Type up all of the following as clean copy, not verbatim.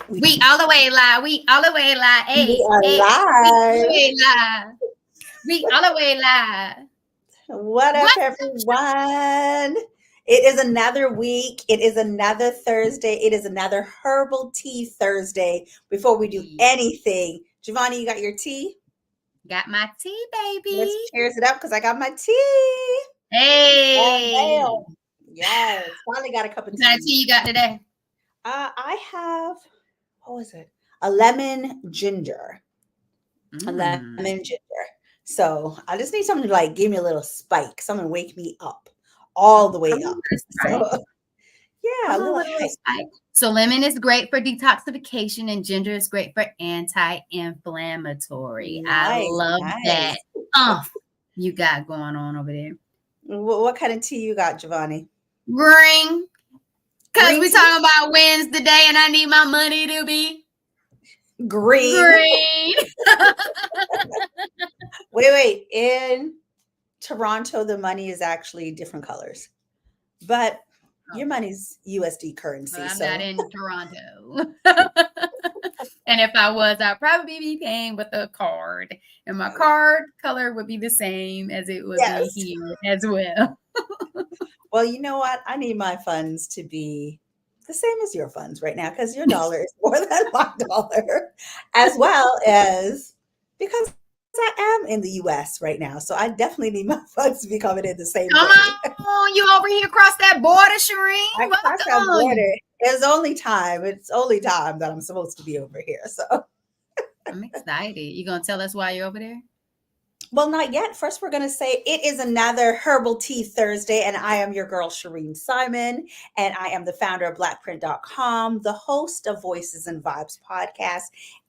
We all the way live. We all the way live. We Hey, are hey, we all the live. way live. We all the way live. What up, What? everyone? It is another week. It is another Thursday. It is another herbal tea Thursday. Before we do Yeah. anything, Giovanni, you got your tea? Got my tea, Let's baby. cheers it up because I got my tea. Hey. Bam. Yes, finally got a cup of What kind of tea. tea you got today? I have, what was it? A lemon ginger. A lemon Mm. ginger. So I just need something to like give me a little spike, something to wake me up all the way Come on, up. with a spike. So yeah, a Come on little with a little hype. spike. So lemon is great for detoxification and ginger is great for anti-inflammatory. I Nice, love that. nice. You got going on over there. What kind of tea you got, Giovanni? Green. Because Green we tea? talking about wins today and I need my money to be Green. green. Wait. In Toronto, the money is actually different colors, but your Oh, money's USD but currency. I'm not So in Toronto. And if I was, I'd probably be paying with a card. And my card color would be the same as it would be yes. here as well. Well, you know what? I need my funds to be the same as your funds right now because your dollar is more than my dollar, as well as because I am in the US right now. So I definitely need my funds to be coming in the same Come day. on, you over here across that border, Shireen. I crossed that Welcome. border. It's only time. It's only time that I'm supposed to be over here. So, I'm excited. You gonna tell us why you're over there? well, not yet. First, we're going to say it is another Herbal Tea Thursday, and I am your girl, Shireen Simon, and I am the founder of blackprint.com, the host of Voices and Vibes podcast,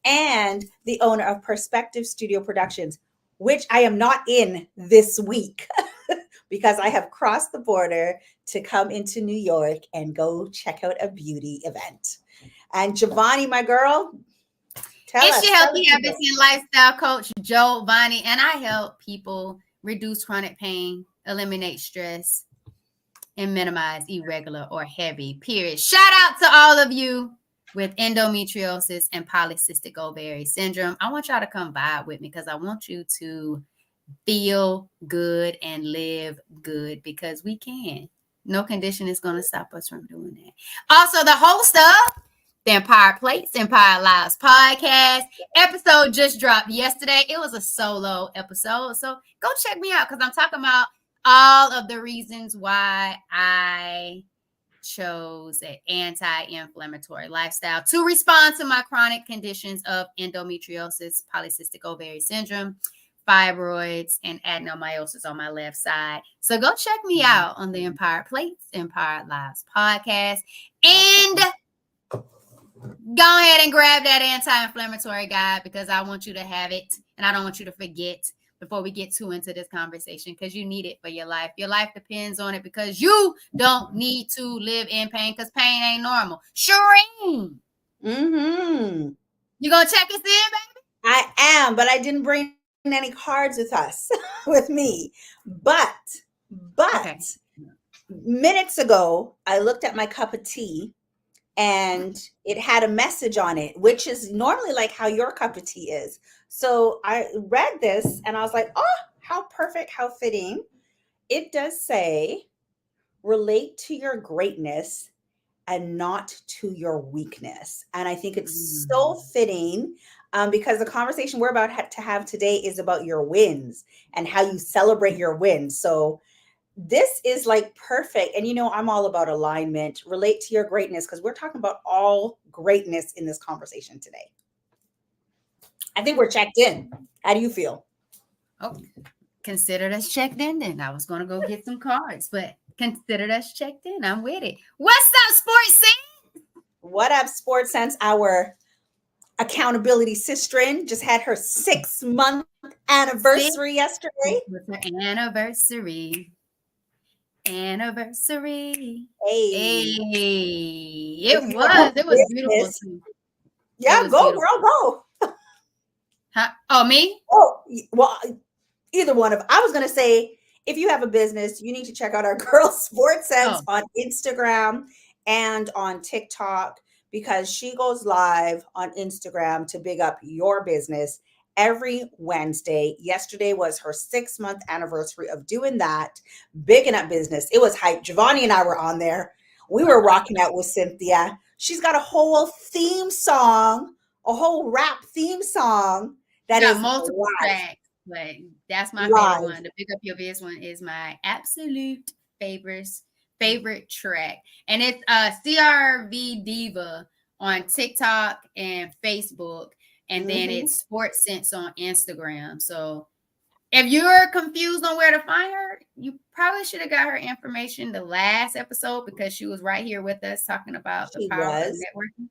and the owner of Perspective Studio Productions, which I am not in this week because I have crossed the border to come into New York and go check out a beauty event. And Giovanni, my girl, It's your tell the healthy habits people. and lifestyle coach, Joe Bonnie, and I help people reduce chronic pain, eliminate stress, and minimize irregular or heavy periods. Shout out to all of you with endometriosis and polycystic ovary syndrome. I want y'all to come vibe with me because I want you to feel good and live good because we can. No condition is going to stop us from doing that. Also, the host of the Empire Plates, Empire Lives podcast episode just dropped yesterday. It was a solo episode. So go check me out because I'm talking about all of the reasons why I chose an anti-inflammatory lifestyle to respond to my chronic conditions of endometriosis, polycystic ovary syndrome, fibroids, and adenomyosis on my left side. So go check me out on the Empire Plates, Empire Lives podcast. And go ahead and grab that anti-inflammatory guide because I want you to have it and I don't want you to forget before we get too into this conversation because you need it for your life. Your life depends on it because you don't need to live in pain because pain ain't normal. Shireen, Mm-hmm. you gonna check us in, baby? I am, but I didn't bring any cards with us with me. But Okay. minutes ago, I looked at my cup of tea and it had a message on it, which is normally like how your cup of tea is. So I read this and I was like, oh, how perfect, how fitting. It does say, relate to your greatness and not to your weakness. And I think it's so fitting because the conversation we're about to have today is about your wins and how you celebrate your wins. So this is like perfect. And you know, I'm all about alignment, relate to your greatness, because we're talking about all greatness in this conversation today. I think we're checked in. How do you feel? Oh, considered us checked in then. I was gonna go get some cards, but considered us checked in. I'm with it. What's up, sports scene? What up, Sports Sense? Our accountability sister just had her 6-month anniversary yesterday. With her anniversary. Anniversary. Hey, Hey, if it you have was. a It was beautiful business, too. It yeah, was go, beautiful. girl, go. Huh? Oh, me? Oh, well, either one of. I was gonna say, if you have a business, you need to check out our girl Sports Sense Oh, on Instagram and on TikTok because she goes live on Instagram to big up your business every Wednesday. Yesterday was her 6-month anniversary of doing that, bigging up business. It was hype. Giovanni and I were on there. We were rocking out with Cynthia. She's got a whole theme song, a whole rap theme song that Got is multiple live. tracks, but that's my Live. favorite one. The Pick Up Your Biz one is my absolute favorite track. And it's CRV Diva on TikTok and Facebook. And then it's Sports Sense on Instagram. So if you're confused on where to find her, you probably should have got her information the last episode because she was right here with us talking about the power of networking.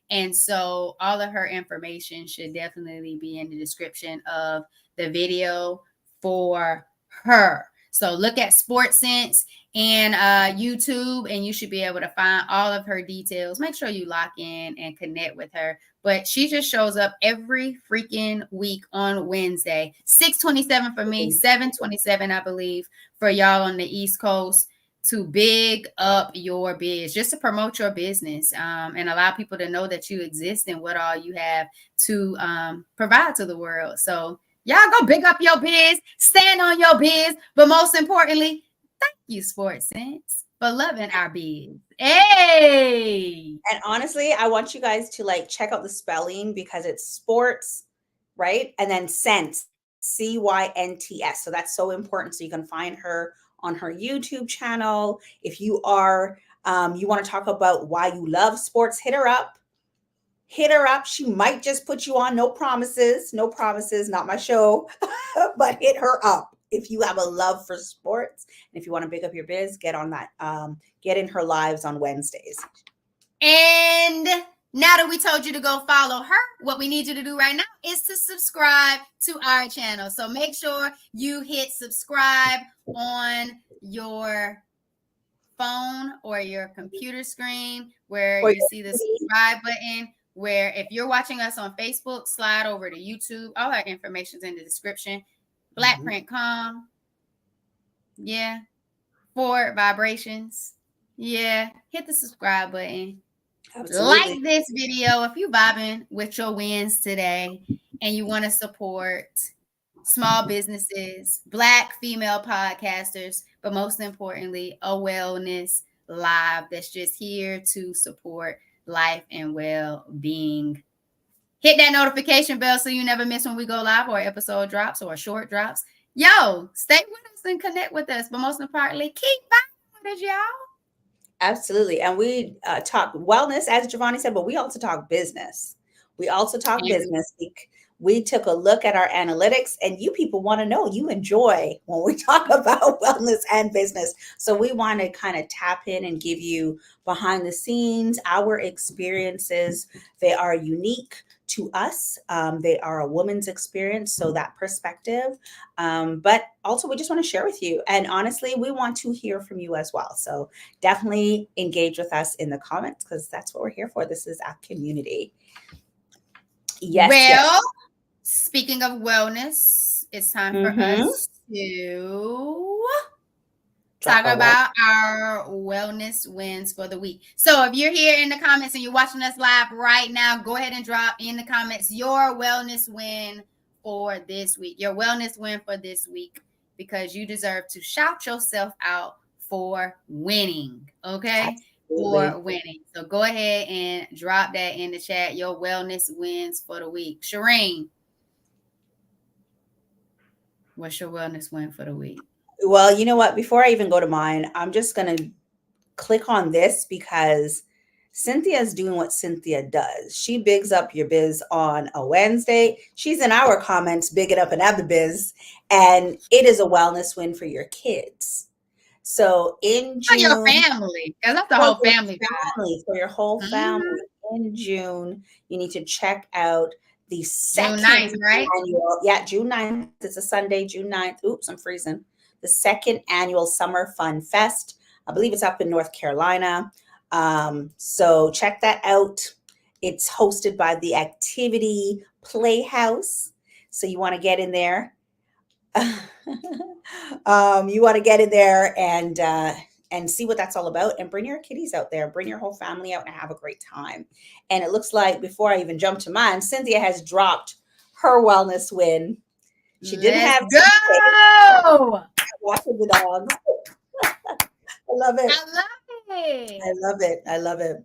And so all of her information should definitely be in the description of the video for her. So look at Sports Sense and YouTube, and you should be able to find all of her details. Make sure you lock in and connect with her. But she just shows up every freaking week on Wednesday. 6:27 for me, 7:27, I believe, for y'all on the East Coast, to big up your biz, just to promote your business and allow people to know that you exist and what all you have to provide to the world. So y'all go big up your biz, stand on your biz, but most importantly, thank you, Sports Sense, for loving our biz. Hey! And honestly, I want you guys to like check out the spelling because it's sports, right? And then sense, CYNTS. So that's so important. So you can find her on her YouTube channel. If you are, you want to talk about why you love sports, hit her up. Hit her up. She might just put you on. No promises, not my show, but hit her up. If you have a love for sports and if you want to pick up your biz, get on that. Get in her lives on Wednesdays. And now that we told you to go follow her, what we need you to do right now is to subscribe to our channel. So make sure you hit subscribe on your phone or your computer screen where you see the subscribe button. Where if you're watching us on Facebook, slide over to YouTube. All our information's in the description. Black Print Com. Yeah. Forward Vibrations. Yeah. Hit the subscribe button. Absolutely. Like this video if you're vibing with your wins today and you want to support small businesses, Black female podcasters, but most importantly, a wellness live that's just here to support life and well-being. Hit that notification bell so you never miss when we go live or episode drops or short drops. Yo, stay with us and connect with us. But most importantly, keep vibing with us, y'all. Absolutely. And we talk wellness, as Giovanni said, but we also talk business. We also talk business. We took a look at our analytics, and you people want to know, you enjoy when we talk about wellness and business. So we want to kind of tap in and give you behind the scenes, our experiences. They are unique to us. They are a woman's experience, so that perspective. But also we just want to share with you. And honestly, we want to hear from you as well. So definitely engage with us in the comments because that's what we're here for. This is our community. Yes. Well, speaking of wellness, it's time for us to talk about our wellness wins for the week. So if you're here in the comments and you're watching us live right now, go ahead and drop in the comments your wellness win for this week, your wellness win for this week, because you deserve to shout yourself out for winning. Okay. For winning. So go ahead and drop that in the chat. Your wellness wins for the week. Shireen, what's your wellness win for the week? Well, you know what? Before I even go to mine, I'm just going to click on this because Cynthia is doing what Cynthia does. She bigs up your biz on a Wednesday. She's in our comments, bigging up another biz. And it is a wellness win for your kids. So in June, for your family, because that's the whole family. For your whole family, in June, you need to check out the second June 9th, right? annual. Yeah, June 9th. It's a Sunday, June 9th. Oops, I'm freezing. The second annual Summer Fun Fest. I believe it's up in North Carolina. So check that out. It's hosted by the Activity Playhouse. So you want to get in there. You want to get in there and and see what that's all about, and bring your kiddies out there, bring your whole family out and have a great time. And it looks like, before I even jump to mine, Cynthia has dropped her wellness win. She didn't Let's have go. walking the dogs. I love it. I love it. I love it. I love it.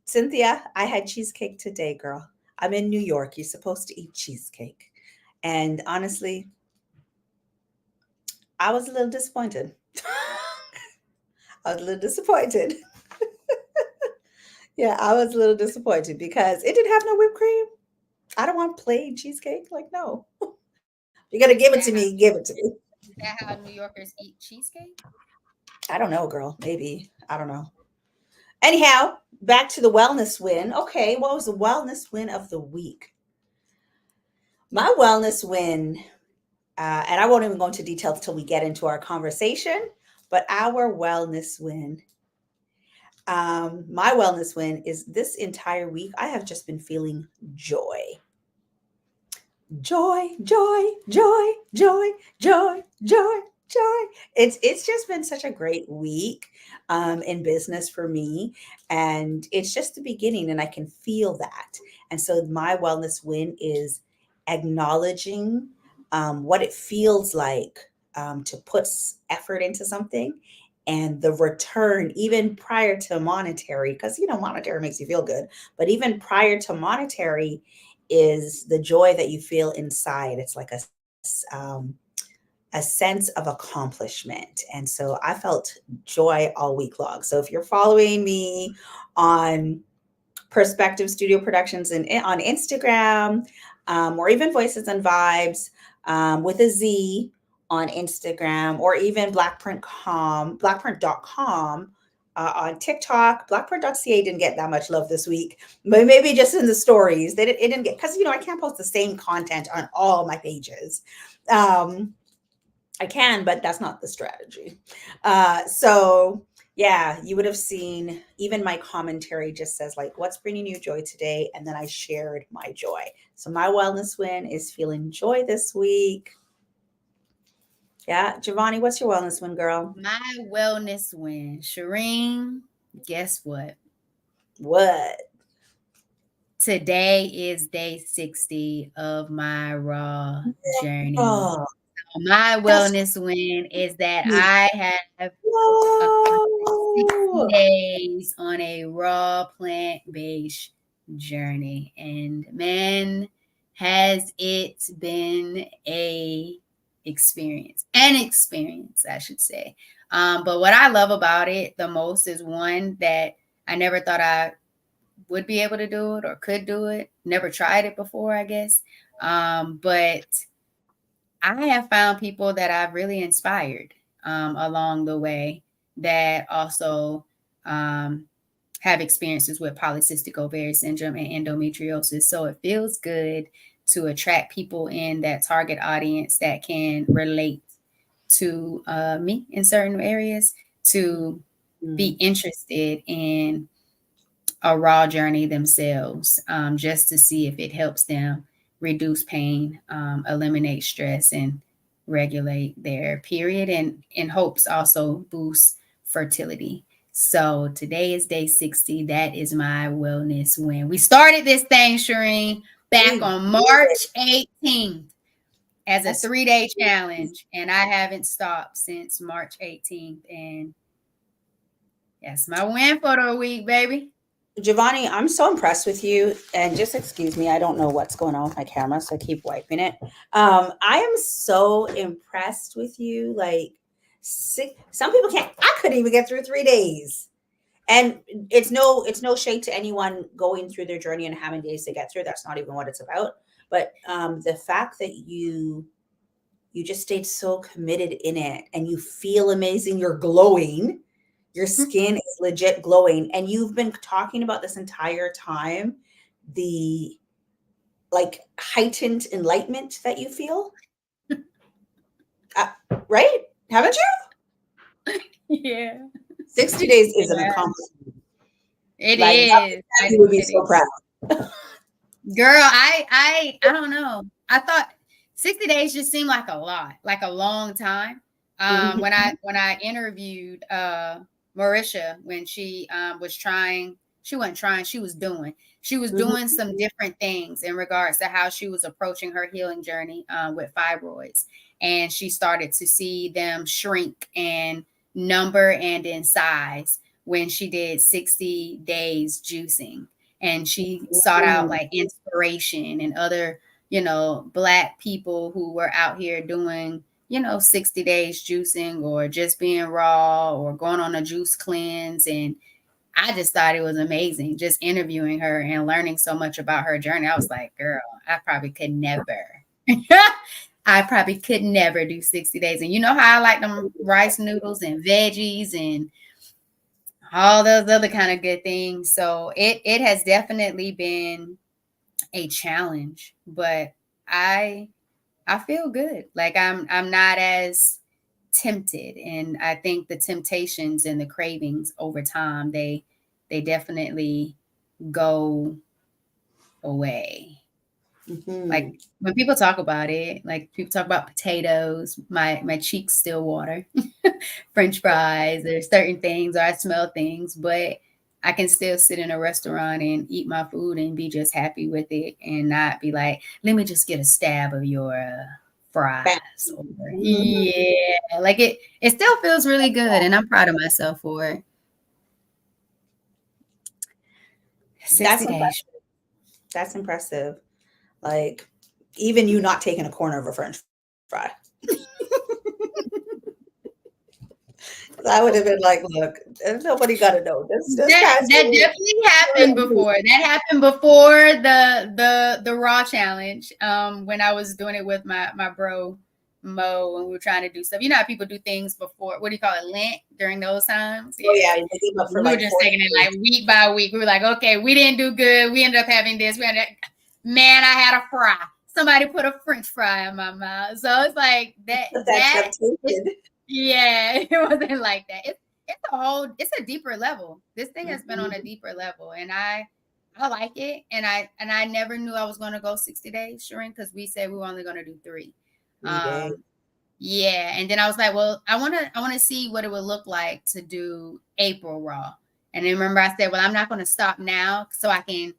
Cynthia, I had cheesecake today, girl. I'm in New York. You're supposed to eat cheesecake. And honestly, I was a little disappointed. I was a little disappointed. Yeah, I was a little disappointed because it didn't have no whipped cream. I don't want plain cheesecake. Like, no. You're going to give it to me, give it to me. Is that how New Yorkers eat cheesecake? I don't know, girl. Maybe. I don't know. Anyhow, back to the wellness win. Okay, what was the wellness win of the week? My wellness win, and I won't even go into details until we get into our conversation, but our wellness win, my wellness win is this entire week, I have just been feeling joy. Joy, joy, joy, joy, joy, joy, joy. It's just been such a great week in business for me, and it's just the beginning, and I can feel that. And so my wellness win is acknowledging what it feels like to put effort into something, and the return, even prior to monetary, because monetary makes you feel good, but even prior to monetary is the joy that you feel inside. It's like a sense of accomplishment. And so I felt joy all week long. So if you're following me on Perspective Studio Productions and on Instagram, or even Voices and Vibes with a Z on Instagram, or even blackprint.com on TikTok. Blackprint.ca didn't get that much love this week, but maybe just in the stories. It didn't get, because I can't post the same content on all my pages. I can, but that's not the strategy. So yeah, you would have seen even my commentary just says like, what's bringing you joy today? And then I shared my joy. So my wellness win is feeling joy this week. Yeah. Giovanni, what's your wellness win, girl? My wellness win. Shireen, guess what? What? Today is day 60 of my raw journey. Oh, my wellness win is that I have 60 days on a raw plant-based journey. And man, has it been an experience, I should say. But what I love about it the most is, one, that I never thought I would be able to do it or could do it. Never tried it before, I guess. But I have found people that I've really inspired along the way that also have experiences with polycystic ovarian syndrome and endometriosis. So it feels good to attract people in that target audience that can relate to me in certain areas, to be interested in a raw journey themselves, just to see if it helps them reduce pain, eliminate stress, and regulate their period, and in hopes also boost fertility. So today is day 60. That is my wellness win. We started this thing, Shireen, back on March 18th as a 3-day challenge, and I haven't stopped since March 18th. And that's my win for the week, baby. Giovanni, I'm so impressed with you. And just excuse me, I don't know what's going on with my camera, so I keep wiping it. I am so impressed with you. Like, some people can't. I couldn't even get through 3 days. And it's no shade to anyone going through their journey and having days to get through. That's not even what it's about. But the fact that you just stayed so committed in it, and you feel amazing. You're glowing. Your skin is legit glowing. And you've been talking about this entire time, the like heightened enlightenment that you feel. Right? Haven't you? Yeah. 60 days is an accomplishment. It is. You would be so proud. Girl, I don't know. I thought 60 days just seemed like a lot, like a long time. When I interviewed Marisha, when she was trying, she wasn't trying, she was doing some different things in regards to how she was approaching her healing journey with fibroids. And she started to see them shrink in number and in size when she did 60 days juicing. And she sought out like inspiration and other, Black people who were out here doing 60 days juicing or just being raw or going on a juice cleanse. And I just thought it was amazing just interviewing her and learning so much about her journey. I was like, girl, I probably could never. I probably could never do 60 days. And you know how I like them rice noodles and veggies and all those other kind of good things. So it has definitely been a challenge, but I feel good. Like I'm not as tempted. And I think the temptations and the cravings over time, they definitely go away. Like when people talk about it, like people talk about potatoes, my cheeks still water. French fries, there's certain things, or I smell things, but I can still sit in a restaurant and eat my food and be just happy with it and not be like, let me just get a stab of your fries. Yeah, like it still feels really good, and I'm proud of myself for it. 60 days. That's impressive. Like, even you not taking a corner of a French fry. I would have been like, look, nobody got to know this. That definitely happened before. That happened before the raw challenge. When I was doing it with my bro Mo, and we were trying to do stuff. You know how people do things before, what do you call it, Lent, during those times? Oh yeah, we were just taking it like week by week. We were like, okay, we didn't do good. We ended up having this. Man, I had a fry. Somebody put a French fry in my mouth. So it's like that. Yeah, it wasn't like that. It's a deeper level. This thing has been on a deeper level, and I like it. And I never knew I was going to go 60 days, Shireen, because we said we were only going to do 3. Yeah, and then I was like, well, I want to see what it would look like to do April raw. And then remember, I said, well, I'm not going to stop now, so I can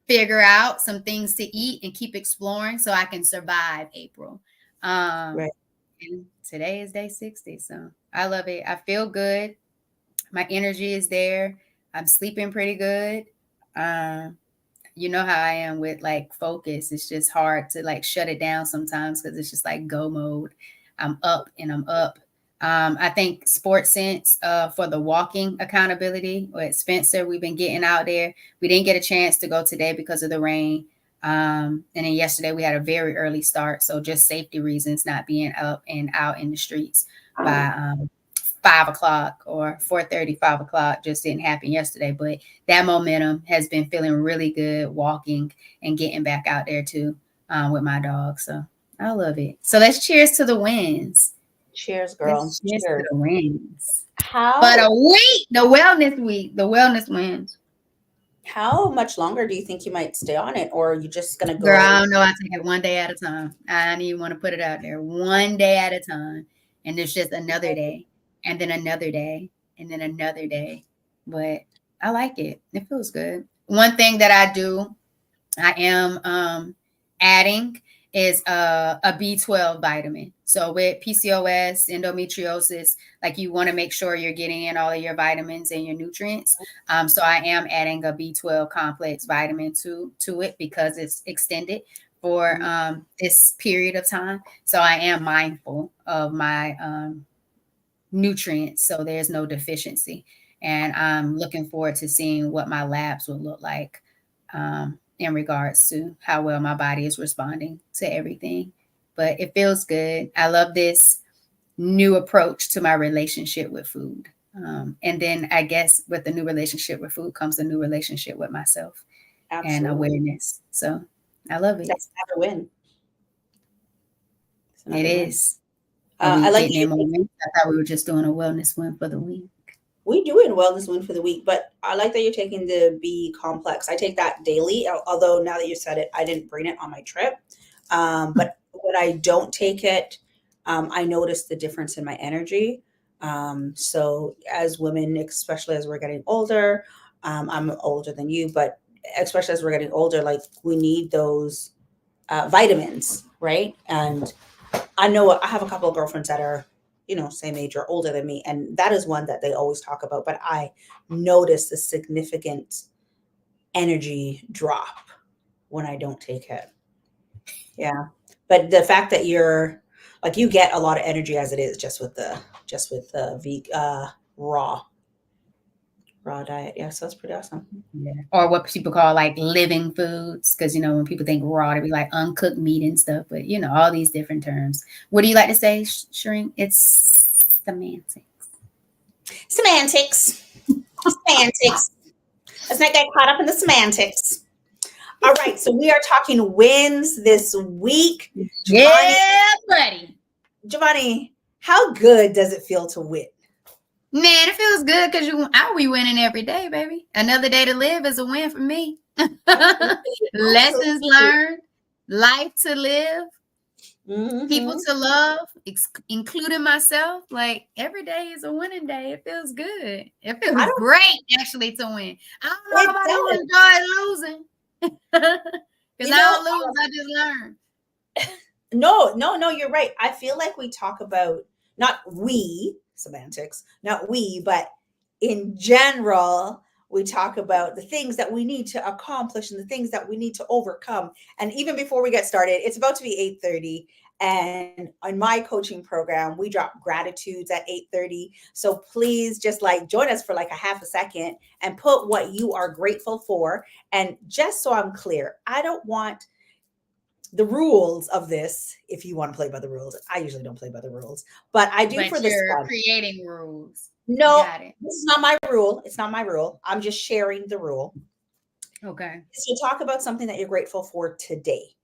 figure out some things to eat and keep exploring, so I can survive April. Right. And today is day 60, so I love it. I feel good. My energy is there. I'm sleeping pretty good. You know how I am with like focus. It's just hard to like shut it down sometimes because it's just like go mode. I'm up and I'm up. I think Sports Sense for the walking accountability with Spencer, we've been getting out there. We didn't get a chance to go today because of the rain. And then yesterday we had a very early start. So just safety reasons, not being up and out in the streets by 5 o'clock or 4:30, 5 o'clock just didn't happen yesterday. But that momentum has been feeling really good walking and getting back out there too with my dog. So I love it. So let's cheers to the wins. Cheers, girl. Cheers to the wins. But a week, the wellness wins. How much longer do you think you might stay on it, or are you just gonna go? Girl, I don't know. I take it one day at a time. I don't even want to put it out there. One day at a time, and there's just another day, and then another day, and then another day. But I like it. It feels good. One thing that I do, I am adding is a B12 vitamin. So with PCOS, endometriosis, like you want to make sure you're getting in all of your vitamins and your nutrients. So I am adding a B12 complex vitamin to it because it's extended for this period of time. So I am mindful of my nutrients, so there's no deficiency. And I'm looking forward to seeing what my labs will look like in regards to how well my body is responding to everything. But it feels good. I love this new approach to my relationship with food. And then I guess with the new relationship with food comes a new relationship with myself. Absolutely. And awareness. So I love it. That's another win. It is. I like I thought we were just doing a wellness win for the week. We do a wellness win for the week, but I like that you're taking the B complex. I take that daily, although now that you said it, I didn't bring it on my trip. But when I don't take it, I noticed the difference in my energy. So as women, especially as we're getting older, I'm older than you, but especially as we're getting older, like we need those vitamins, right? And I know I have a couple of girlfriends that are, same age or older than me, and that is one that they always talk about. But I notice a significant energy drop when I don't take it. Yeah, but the fact that you're like you get a lot of energy as it is just with the raw diet. Yeah, so that's pretty awesome. Yeah. Or what people call like living foods, because when people think raw, they be like uncooked meat and stuff. But all these different terms. What do you like to say, Shrink? It's semantics. Semantics. Semantics. Let's not get caught up in the semantics. All right, so we are talking wins this week. Yeah, buddy. Giovanni, how good does it feel to win? Man, it feels good because I'll be winning every day, baby. Another day to live is a win for me. Lessons learned, life to live, people to love, including myself. Like every day is a winning day. It feels good. It feels great actually to win. I don't know about who enjoy losing. Because I don't lose, I just learn. No, you're right. I feel like we talk about not we semantics, not we, but in general, we talk about the things that we need to accomplish and the things that we need to overcome. And even before we get started, it's about to be 8:30. And on my coaching program, we drop gratitudes at 8:30. So please just like join us for like a half a second and put what you are grateful for. And just so I'm clear, I don't want the rules of this. If you want to play by the rules, I usually don't play by the rules, but I do for this one. Creating rules. No, this is not my rule. It's not my rule. I'm just sharing the rule. Okay. So talk about something that you're grateful for today.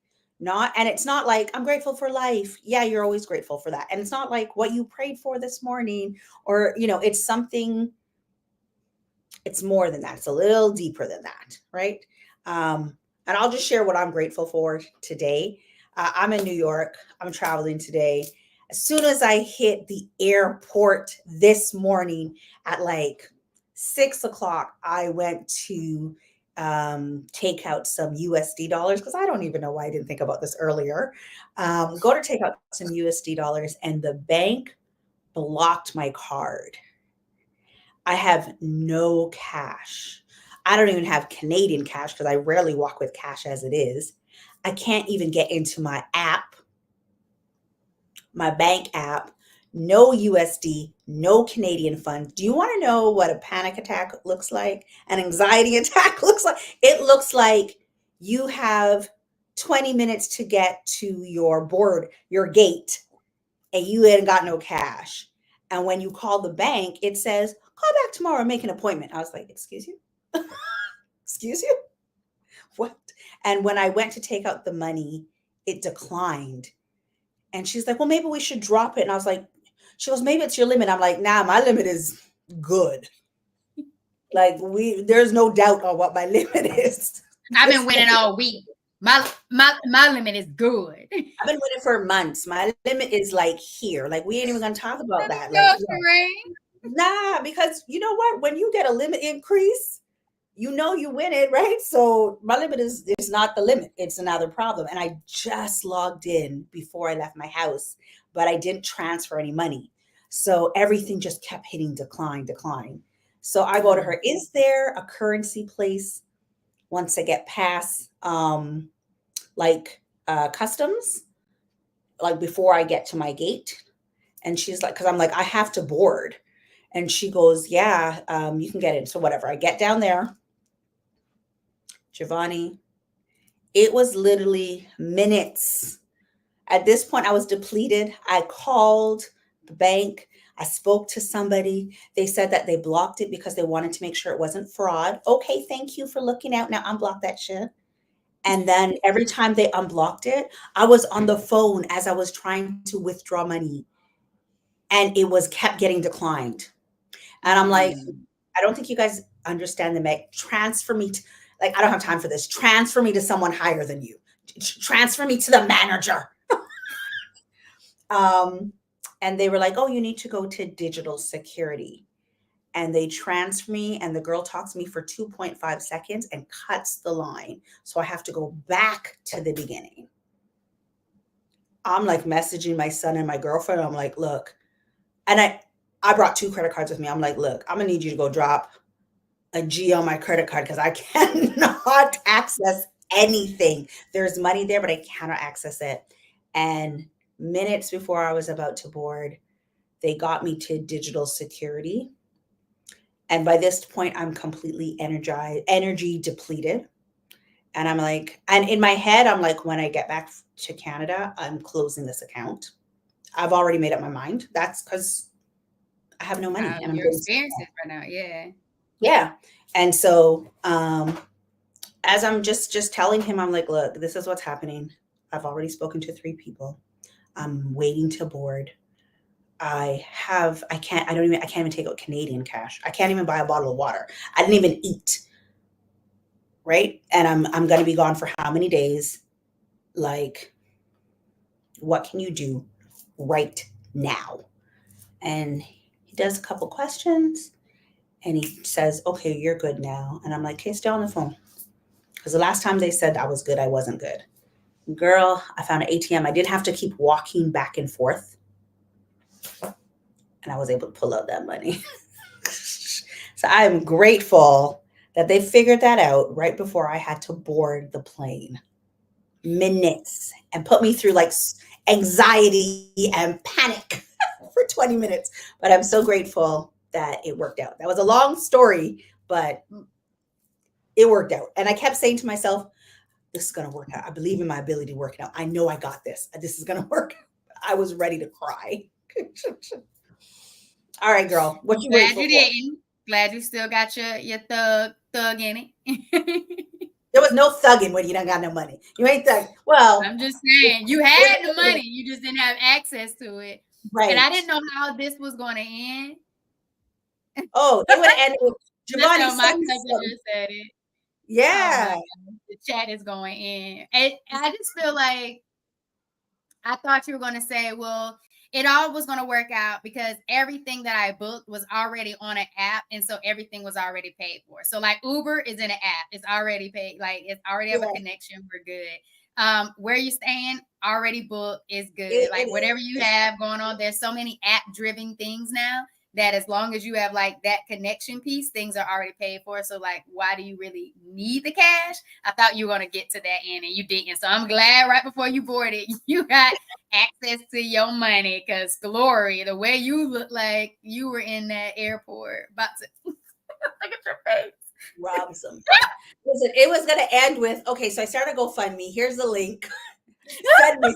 And it's not like I'm grateful for life. Yeah, you're always grateful for that. And it's not like what you prayed for this morning or, it's something, it's more than that. It's a little deeper than that. Right. And I'll just share what I'm grateful for today. I'm in New York. I'm traveling today. As soon as I hit the airport this morning at like 6:00, I went to take out some USD dollars because I don't even know why I didn't think about this earlier. Go to take out some USD dollars and the bank blocked my card. I have no cash. I don't even have Canadian cash because I rarely walk with cash as it is. I can't even get into my app, my bank app, no USD, no Canadian funds. Do you want to know what a panic attack looks like? An anxiety attack looks like? It looks like you have 20 minutes to get to your gate, and you ain't got no cash. And when you call the bank, it says, call back tomorrow and make an appointment. I was like, excuse you? Excuse you? What? And when I went to take out the money, it declined. And she's like, well, maybe we should drop it. And I was like, she goes, maybe it's your limit. I'm like, nah, my limit is good. Like there's no doubt on what my limit is. I've been winning all week. My limit is good. I've been winning for months. My limit is like here. Like we ain't even gonna talk about that. Like, nah, because you know what? When you get a limit increase, you win it, right? So my limit is not the limit. It's another problem. And I just logged in before I left my house, but I didn't transfer any money. So everything just kept hitting decline. So I go to her, is there a currency place once I get past customs, like before I get to my gate? And she's like, because I'm like, I have to board. And she goes, yeah, you can get in. So whatever. I get down there. Giovanni, it was literally minutes. At this point, I was depleted. I called the bank. I spoke to somebody. They said that they blocked it because they wanted to make sure it wasn't fraud. Okay, thank you for looking out. Now unblock that shit. And then every time they unblocked it, I was on the phone as I was trying to withdraw money. And it kept getting declined. And I'm like, I don't think you guys understand the transfer me to, like, I don't have time for this. Transfer me to someone higher than you. Transfer me to the manager. And they were like, oh, you need to go to digital security. And they transfer me, and the girl talks to me for 2.5 seconds and cuts the line. So I have to go back to the beginning. I'm like messaging my son and my girlfriend. I'm like, look, and I brought 2 credit cards with me. I'm like, look, I'm gonna need you to go drop a G on my credit card because I cannot access anything. There's money there, but I cannot access it. And minutes before I was about to board, they got me to digital security. And by this point, I'm completely energized, energy depleted. And I'm like, and in my head, I'm like, when I get back to Canada, I'm closing this account. I've already made up my mind. That's because I have no money and I'm Your going to experiences right now. Yeah. yeah. And so as I'm just telling him, I'm like, look, this is what's happening. I've already spoken to 3 people. I'm waiting to board. I can't even take out Canadian cash. I can't even buy a bottle of water. I didn't even eat. Right. And I'm gonna be gone for how many days? Like, what can you do right now? And he does a couple questions and he says, okay, you're good now. And I'm like, okay, stay on the phone. Because the last time they said I was good, I wasn't good. Girl, I found an ATM. I didn't have to keep walking back and forth. And I was able to pull out that money. So I'm grateful that they figured that out right before I had to board the plane. Minutes, and put me through like anxiety and panic for 20 minutes. But I'm so grateful that it worked out. That was a long story, but it worked out. And I kept saying to myself, this is going to work out. I believe in my ability to work it out. I know I got this. This is going to work. I was ready to cry. All right, girl. What you grateful for? Didn't. Glad you still got your thug in it. There was no thugging when you don't got no money. You ain't thug. Well, I'm just saying, you had the money. You just didn't have access to it. Right. And I didn't know how this was going to end. Oh, it would end with Giovanni. My cousin just said it. Yeah. Oh, the chat is going in. And I just feel like I thought you were going to say, well, it all was going to work out because everything that I booked was already on an app. And so everything was already paid for. So like Uber is in an app. It's already paid. Like it's already have a connection. We're good. Where you staying already booked is good. Like whatever you have going on, there's so many app driven things now that as long as you have like that connection piece, things are already paid for. So like, why do you really need the cash? I thought you were going to get to that end and you didn't. So I'm glad right before you boarded, you got access to your money because glory, the way you look like you were in that airport about to look at your face. Robs them. Listen, it was going to end with, okay, so I started GoFundMe. Here's the link. Send me.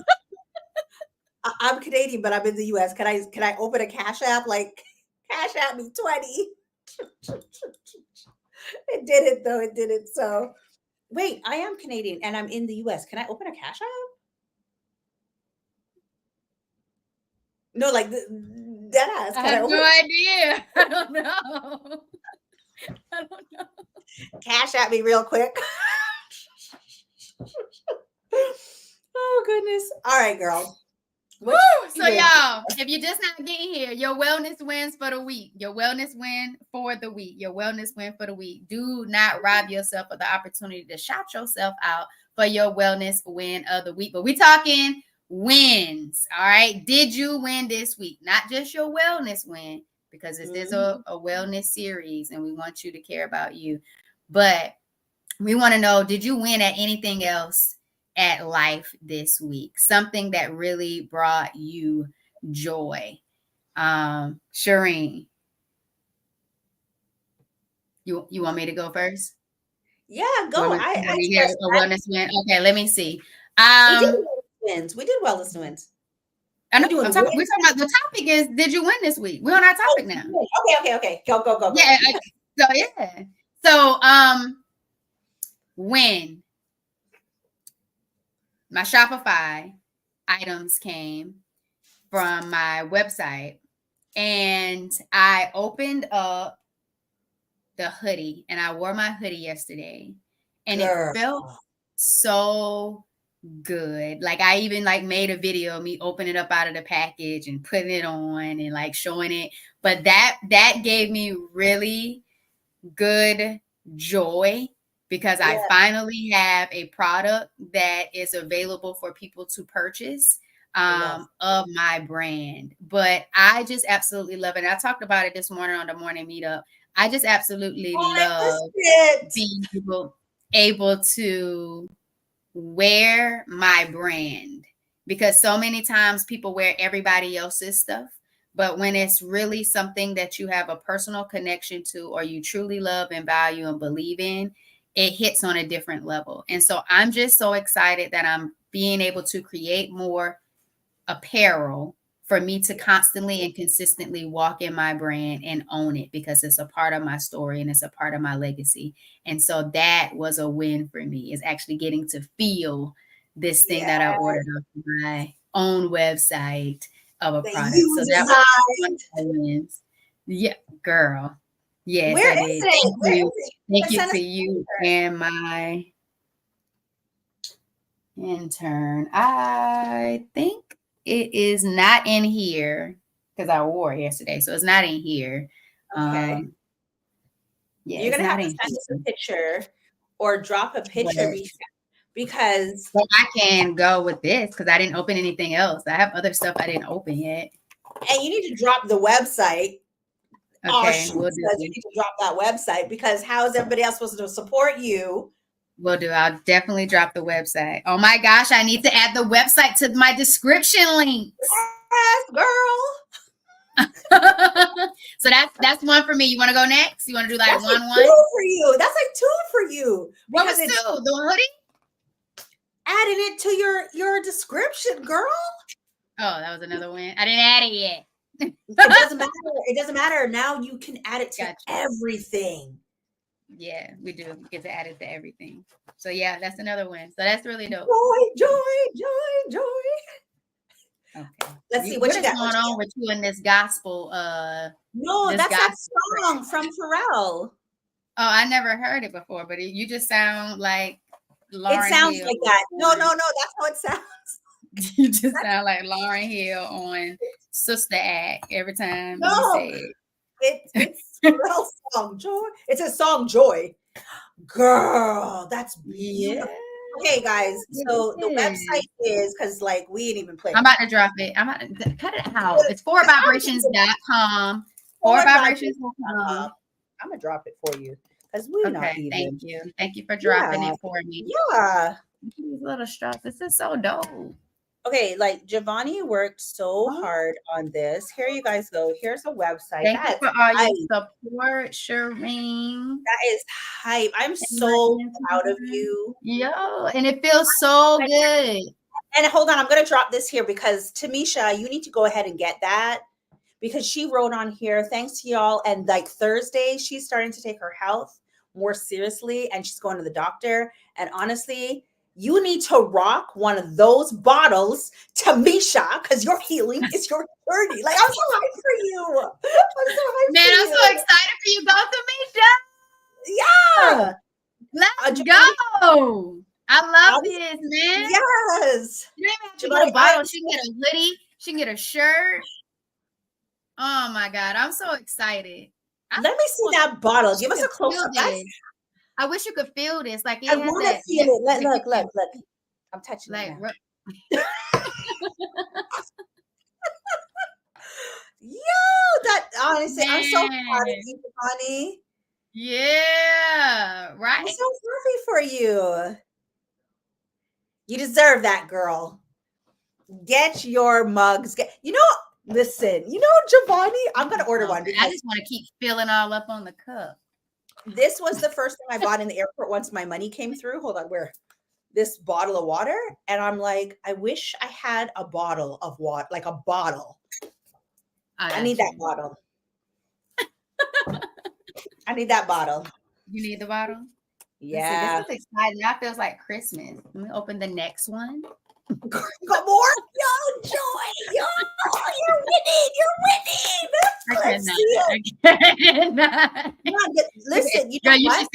I'm Canadian, but I'm in the US. Can I open a Cash App? Like, Cash App me 20. It didn't though. It didn't. So wait, I am Canadian and I'm in the US. Can I open a Cash App? No, like dead ass. I have no idea. I don't know. I don't know. Cash at me real quick. Oh goodness. All right, girl. Woo! So y'all, if you're just not getting here, your wellness wins for the week. Your wellness win for the week. Your wellness win for the week. Do not rob yourself of the opportunity to shout yourself out for your wellness win of the week. But we talking wins. All right. Did you win this week? Not just your wellness win, because this is a wellness series and we want you to care about you. But we want to know, did you win at anything else at life this week? Something that really brought you joy. Shireen, you want me to go first? Yeah, go. I a wellness win. Okay, let me see. We did wellness wins. I know. We're talking about the topic is, did you win this week? We're on our topic now. Okay. Go. Yeah. So when my Shopify items came from my website and I opened up the hoodie and I wore my hoodie yesterday and it felt so good. Like I even like made a video of me opening it up out of the package and putting it on and like showing it. But that gave me really good joy because I Yeah. finally have a product that is available for people to purchase Yes. of my brand. But I just absolutely love it. And I talked about it this morning on the morning meetup. I just absolutely I love missed it. being able to wear my brand because so many times people wear everybody else's stuff. But when it's really something that you have a personal connection to or you truly love and value and believe in, it hits on a different level. And so I'm just so excited that I'm being able to create more apparel for me to constantly and consistently walk in my brand and own it because it's a part of my story and it's a part of my legacy. And so that was a win for me, is actually getting to feel this thing that I ordered off my own website of a That product. you So that was one designed. of the wins. Yeah, girl. Yes, Where I is did. it? Where is it? Thank you Send us to a you picture. and my intern. I think it is not in here because I wore it yesterday, so it's not in here. Okay. Yeah, You're it's gonna not have to in send us a here. picture or drop a picture But, because but I can go with this because I didn't open anything else. I have other stuff I didn't open yet. and you need to drop the website. Oh, Okay, she we'll says you do. need to drop that website because how is everybody else supposed to support you? We'll do. I'll definitely drop the website. Oh my gosh, I need to add the website to my description links. Yes, girl. So that's one for me. You want to go next? You want to do like That's like one? two for you. That's like two for you. What was Because it's two? The hoodie? adding it to your description, girl. Oh, that was another win. I didn't add it yet. It doesn't matter. It doesn't matter. Now you can add it to Gotcha. everything. Yeah, we do get to add it to everything. So yeah, that's another win. So that's really dope. Joy. Okay. Let's see what you is got. going on with you in this gospel? No, this that's that gospel song from Pharrell. Oh, I never heard it before, but you just sound like Lauryn It sounds Hill. like that. No, that's how it sounds. You just sound like Lauryn Hill on Sister Act every time you No, say it. it's Pharrell's song, Joy. It's a song, Joy. Girl, that's beautiful. Yeah. Okay, guys. So the It is. website is because like we ain't even playing. I'm about to drop it. I'm about to cut it out. It's 4vibrations.com. 4vibrations.com. I'm gonna drop it for you because we're not Okay, even. thank you. Thank you for dropping it for me. Yeah. These little straps. This is so dope. Okay, like Giovanni worked so hard on this. Here you guys go. Here's a website. Thank you for all hype. your support, Shireen. That is hype. I'm so proud of you. Yo, and it feels so good. And hold on, I'm gonna drop this here because Tamisha, you need to go ahead and get that because she wrote on here, thanks to y'all. And like Thursday, she's starting to take her health more seriously and she's going to the doctor. And honestly, you need to rock one of those bottles, Tamisha, because your healing is your journey. Like, I'm so hyped for you. I'm so hyped Man, for I'm you. so excited for you, both Yeah. Let's go. I love this, man. Yes. You don't even have to get a bottle. She can get a hoodie. She can get a shirt. Oh my God. I'm so excited. Let me see that bottle. Give us a close up. I wish you could feel this. Like it I want to feel it. Look. I'm touching like, it now. Yo, that honestly, I'm so proud of you, Giovanni. Yeah, right. I'm so happy for you. You deserve that, girl. Get your mugs. Listen, Giovanni, I'm gonna order one because I just want to keep filling all up on the cup. This was the first thing I bought in the airport once my money came through. Hold on, this bottle of water, and I'm like, I wish I had a bottle of water, like a bottle. I need that bottle. I need that bottle. You need the bottle? Yeah. This is exciting. That feels like Christmas. Let me open the next one. Got more? Joy. You're winning. I Let's cannot. see it. I cannot. Come on, listen, you know Girl, what?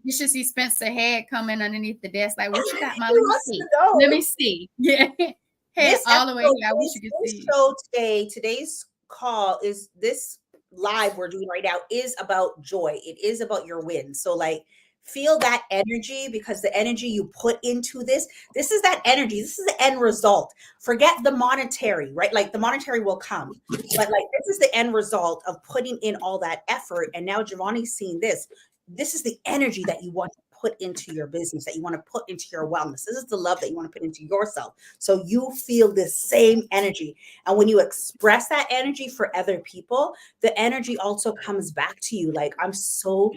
you should see Spencer head coming underneath the desk. Like, what you got, Mom? He wants to know. Let me see. Yeah. Head This all the way episode, here. I wish you could this see. show today, today's call is this live we're doing right now is about joy. It is about your win. So like feel that energy, because the energy you put into this is that energy. This is the end result. Forget the monetary, right? Like the monetary will come, but like this is the end result of putting in all that effort. And now Giovanni's seeing this. This is the energy that you want to put into your business, that you want to put into your wellness. This is the love that you want to put into yourself. So you feel this same energy. And when you express that energy for other people, the energy also comes back to you. Like, I'm so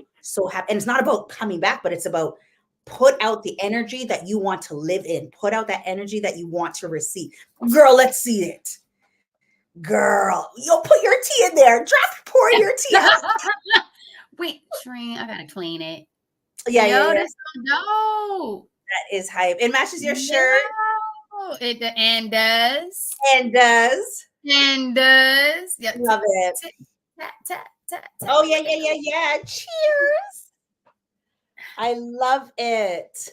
happy. And it's not about coming back, but it's about put out the energy that you want to live in. Put out that energy that you want to receive. Girl, let's see it. Girl, you'll put your tea in there. Pour your tea out. Wait, Trina, I gotta clean it. Yeah. That's so dope. That is hype. It matches your shirt. It and does. Yeah. Love it. Oh yeah. Cheers. I love it.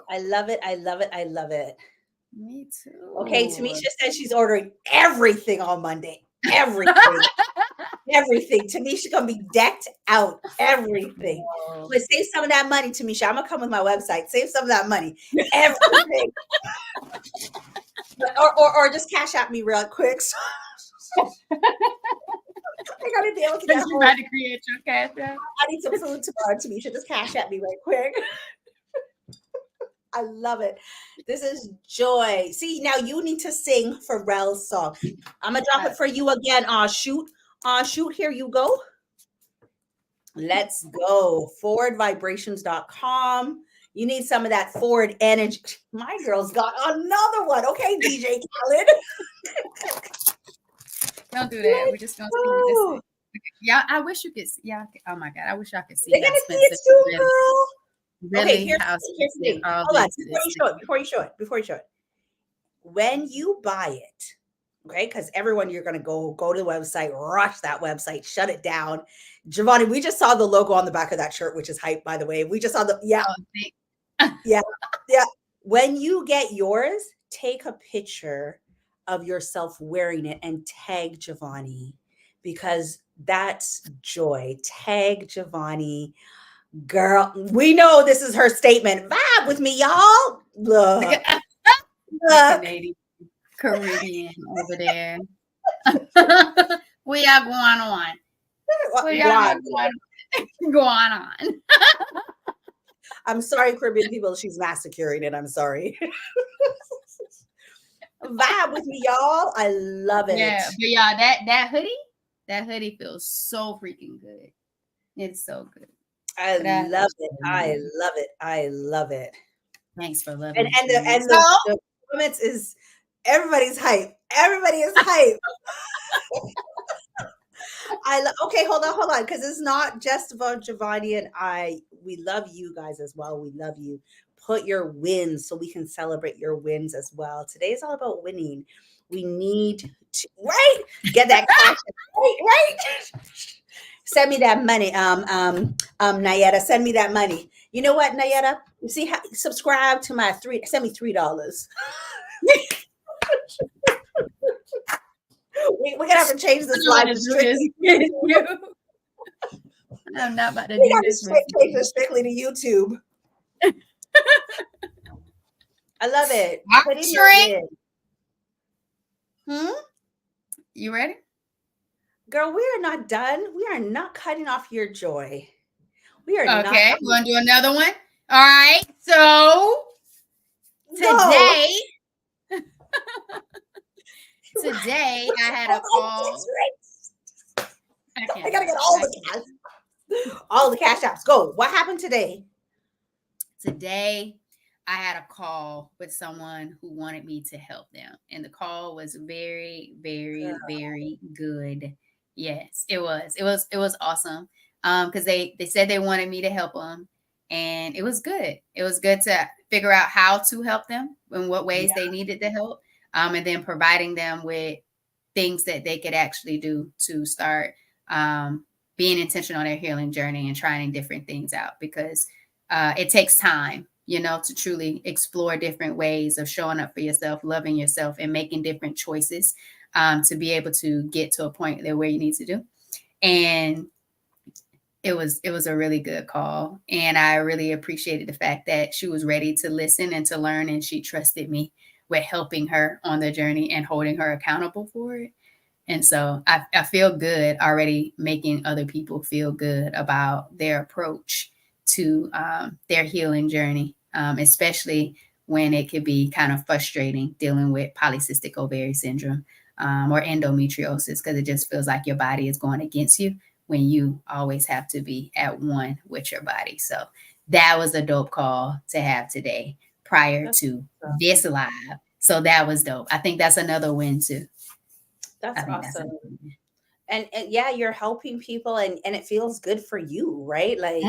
I love it. Me too. Okay, Tamisha says she's ordering everything on Monday. Everything. Everything. Tamisha gonna be decked out. Everything. But save some of that money, Tamisha. I'm gonna come with my website. Save some of that money. Everything. or just cash at me real quick. I gotta deal with that. You about to create your cash app? I need some food tomorrow, Tamisha. Just cash at me right quick. I love it. This is joy. See, now you need to sing Pharrell's song. I'm gonna drop it for you again. Shoot, here you go. Let's go. Forwardvibrations.com. You need some of that forward energy. My girl's got another one. Okay, DJ Khaled. Don't do that. We're just gonna see this. Yeah, I wish you could see. Yeah. Oh my God. I wish I could see. They're gonna see it too, girl. Really? Okay, here's the thing. Hold on. Before you show it. When you buy it, okay, because everyone, you're gonna go to the website, rush that website, shut it down. Giovanni, we just saw the logo on the back of that shirt, which is hype, by the way. We just saw the yeah. When you get yours, take a picture of yourself wearing it and tag Giovanni, because that's joy. Tag Giovanni. Girl, we know this is her statement. Vibe with me, y'all. Look. Caribbean over there. We are going on. Going on. I'm sorry, Caribbean people. She's massacring it. I'm sorry. Vibe with me, y'all. I love it. Yeah, but that hoodie feels so freaking good. It's so good. I love it. Thanks for loving it. And the comments is everybody's hype. Everybody is hype. Okay, hold on, because it's not just about Giovanni and I. We love you guys as well. We love you. Put your wins so we can celebrate your wins as well. Today is all about winning. We need to get that cash. right. Send me that money, Nayetta. Send me that money. You know what, Nayetta? You see how subscribe to my send me $3. We're gonna have to change this live. I'm not about to do this. Change this strictly to YouTube. I love it. You ready? Girl, we are not done. We are not cutting off your joy. We are not. Okay, we're gonna do another one. All right. So today I had a call. I gotta get all the cash apps. Go. What happened today? Today I had a call with someone who wanted me to help them, and the call was very, very, very good. Yes, it was. It was awesome. Because they said they wanted me to help them, and it was good. It was good to figure out how to help them, in what ways they needed the help. and then providing them with things that they could actually do to start being intentional on their healing journey and trying different things out, because it takes time, to truly explore different ways of showing up for yourself, loving yourself, and making different choices to be able to get to a point there where you need to do. And it was a really good call. And I really appreciated the fact that she was ready to listen and to learn, and she trusted me with helping her on the journey and holding her accountable for it. And so I feel good already making other people feel good about their approach to their healing journey, especially when it could be kind of frustrating dealing with polycystic ovary syndrome or endometriosis, because it just feels like your body is going against you when you always have to be at one with your body. So that was a dope call to have today prior to this live. So that was dope. I think that's another win too. That's awesome. And yeah, you're helping people and it feels good for you, right? Like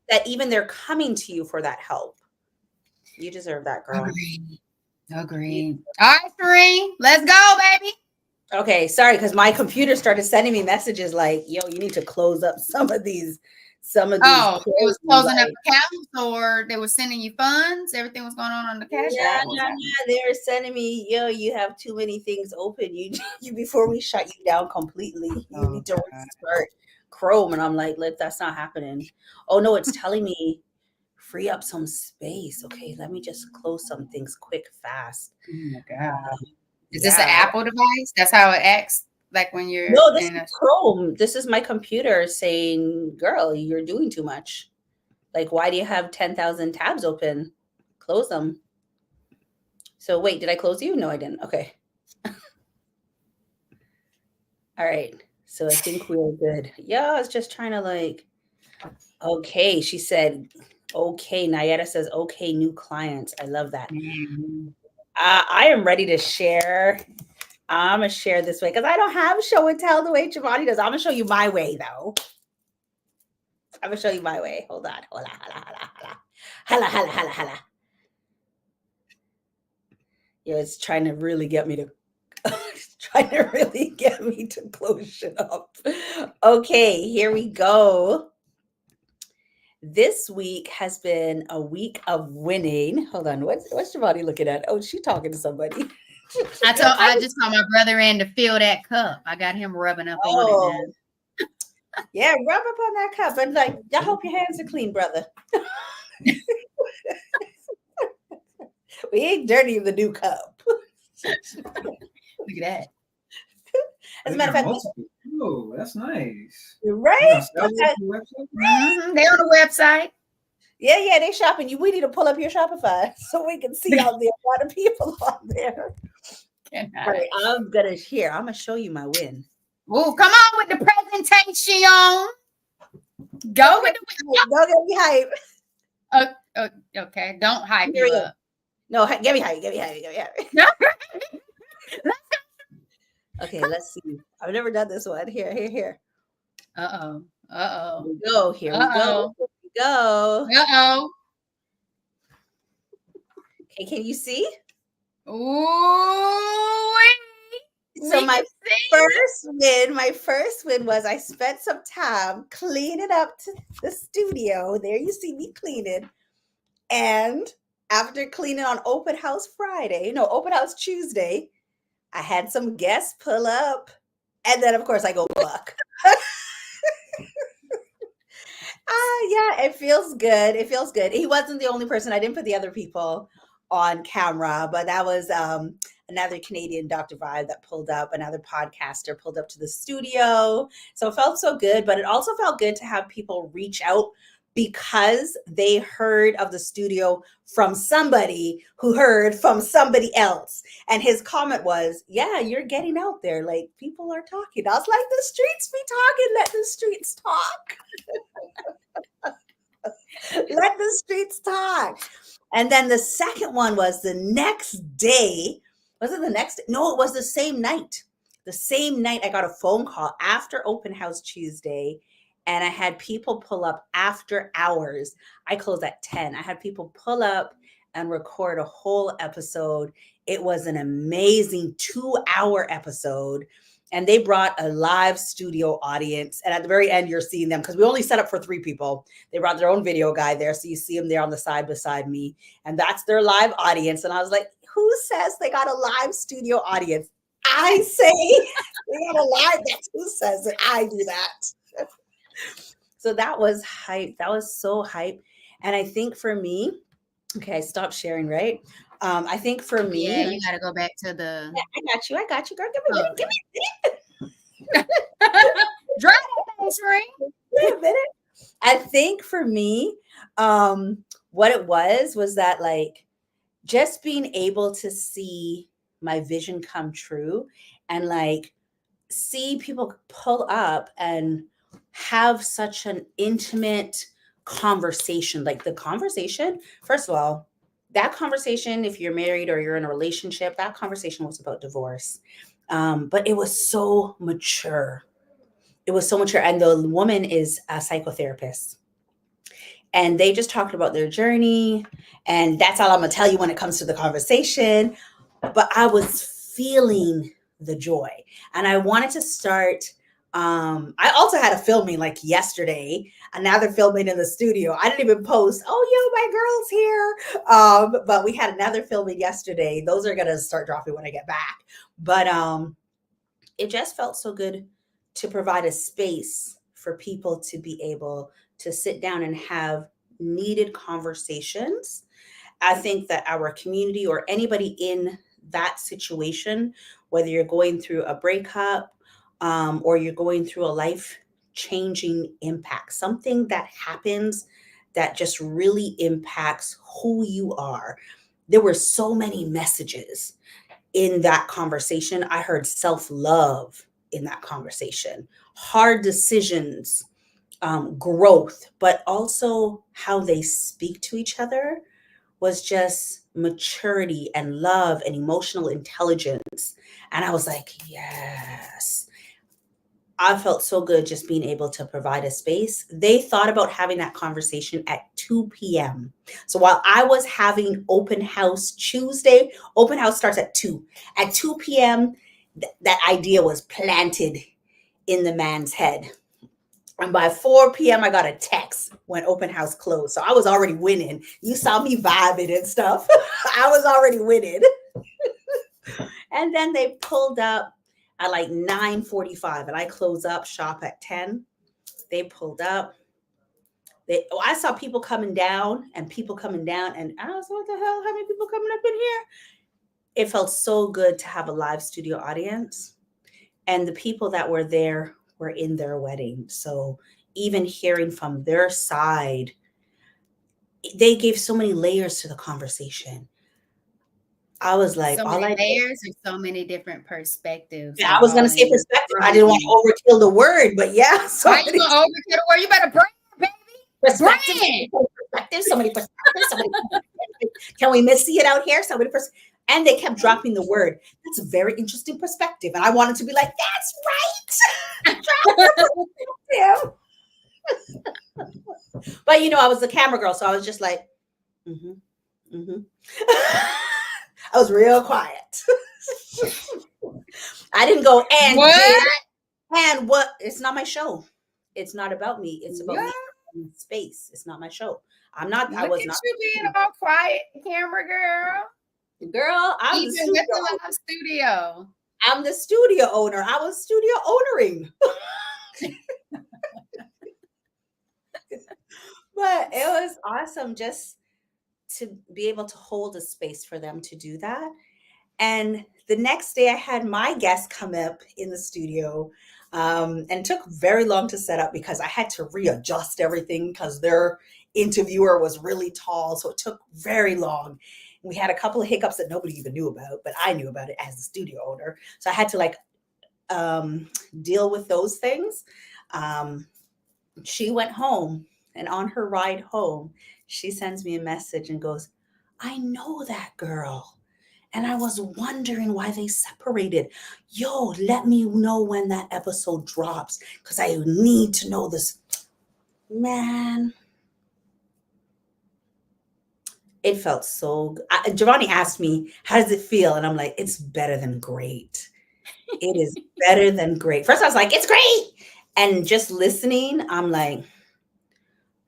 that even they're coming to you for that help. You deserve that, girl. Agreed. All right, Serene, let's go, baby. Okay, sorry, because my computer started sending me messages like, yo, you need to close up some of these. Oh, it was closing up accounts, or they were sending you funds. Everything was going on the cash app. Yeah, they were sending me, yo, you have too many things open. You before we shut you down completely, you need to restart Chrome. And I'm like, that's not happening. Oh no, it's telling me free up some space. Okay, let me just close some things quick, fast. Oh my God. Is this an Apple device? That's how it acts. Like when you're this is Chrome. This is my computer saying, girl, you're doing too much. Like, why do you have 10,000 tabs open? Close them. So wait, did I close you? No, I didn't. Okay. All right. So I think we're good. Yeah, I was just trying to okay. She said, okay. Nayetta says, okay, new clients. I love that. I am ready to share. I'm going to share this way because I don't have show and tell the way Chivani does. I'm going to show you my way, though. I'm going to show you my way. Hold on. Hala. Yeah, it's trying to really get me to close shit up. Okay, here we go. This week has been a week of winning. Hold on. What's Shivani looking at? Oh, she's talking to somebody. I just saw my brother in to fill that cup. I got him rubbing up on it now. Yeah, rub up on that cup. And I hope your hands are clean, brother. We ain't dirty the new cup. Look at that. As a matter of fact, oh, that's nice. Right? They're on the website. Yeah, they shopping you. We need to pull up your Shopify so we can see all the lot of people on there. All right, I'm gonna show you my win. Oh, come on with the presentation. Go with the Don't get me hype. Okay, don't hype you up. No, get me hype. Okay, let's see. I've never done this one. Here. Here we go. Here we go. Okay, can you see? Ooh. So my first win was I spent some time cleaning up to the studio. There you see me cleaning. And after cleaning on open house Tuesday, I had some guests pull up. And then of course I go buck. Yeah, it feels good. He wasn't the only person. I didn't put the other people on camera, but that was another Canadian Dr. Vibe that pulled up, another podcaster pulled up to the studio. So it felt so good, but it also felt good to have people reach out because they heard of the studio from somebody who heard from somebody else. And his comment was, yeah, you're getting out there. Like, people are talking. I was like, the streets be talking. Let the streets talk. Let the streets talk. And then the second one was the next day. Was it the next? No, it was the same night. The same night I got a phone call after open house Tuesday, and I had people pull up after hours. I closed at 10. I had people pull up and record a whole episode. It was an amazing 2-hour episode. And they brought a live studio audience. And at the very end, you're seeing them because we only set up for 3 people. They brought their own video guy there. So you see them there on the side beside me. And that's their live audience. And I was like, who says they got a live studio audience? I say they got a live. That's who says it. I do that. So that was hype. That was so hype. And I think for me, okay, I stopped sharing, right? I think for me, Yeah, you gotta go back to the. I got you, girl. Give me a minute. Drop that ring. Wait a minute. I think for me, what it was that like just being able to see my vision come true and like see people pull up and have such an intimate conversation. Like the conversation, first of all, that conversation, if you're married or you're in a relationship, that conversation was about divorce. But it was so mature. It was so mature. And the woman is a psychotherapist. And they just talked about their journey. And that's all I'm going to tell you when it comes to the conversation. But I was feeling the joy. And I wanted to start. I also had a filming like yesterday. And now they're filming in the studio. I didn't even post, oh, my girl's here. But we had another filming yesterday. Those are going to start dropping when I get back. But it just felt so good to provide a space for people to be able to sit down and have needed conversations. I think that our community or anybody in that situation, whether you're going through a breakup or you're going through a life-changing impact, something that happens that just really impacts who you are. There were so many messages in that conversation. I heard self-love in that conversation, hard decisions, growth, but also how they speak to each other was just maturity and love and emotional intelligence. And I was like, yes. I felt so good just being able to provide a space. They thought about having that conversation at 2 p.m. So while I was having open house Tuesday, open house starts at 2. At 2 p.m., that idea was planted in the man's head. And by 4 p.m., I got a text when open house closed. So I was already winning. You saw me vibing and stuff. I was already winning. And then they pulled up at like 9:45 and I close up shop at 10. They pulled up. I saw people coming down and people coming down. And I was like, what the hell? How many people coming up in here? It felt so good to have a live studio audience. And the people that were there were in their wedding. So even hearing from their side, they gave so many layers to the conversation. I was like, so many layers or so many different perspectives. Yeah, I was going to say perspective. I didn't want to overkill the word, but yeah. So why you going to overkill the word? You better bring it, baby. Perspective, so many perspectives. Can we see it out here? So many perspectives. And they kept dropping the word. That's a very interesting perspective. And I wanted to be like, that's right. Drop the perspective. But, I was the camera girl. So I was just like, I was real quiet. I didn't go, and what? And what? It's not my show. It's not about me. It's about me in space. It's not my show. I'm not. I was not. You being all quiet, camera girl. Girl, I'm even with the live studio. I'm the studio owner. I was studio ownering. But it was awesome just to be able to hold a space for them to do that. And the next day I had my guests come up in the studio. And it took very long to set up because I had to readjust everything because their interviewer was really tall. So it took very long. We had a couple of hiccups that nobody even knew about, but I knew about it as the studio owner. So I had to deal with those things. She went home, and on her ride home, she sends me a message and goes, I know that girl. And I was wondering why they separated. Yo, let me know when that episode drops because I need to know this. Man. It felt so good. Giovanni asked me, how does it feel? And I'm like, it's better than great. It is better than great. First, I was like, it's great. And just listening, I'm like,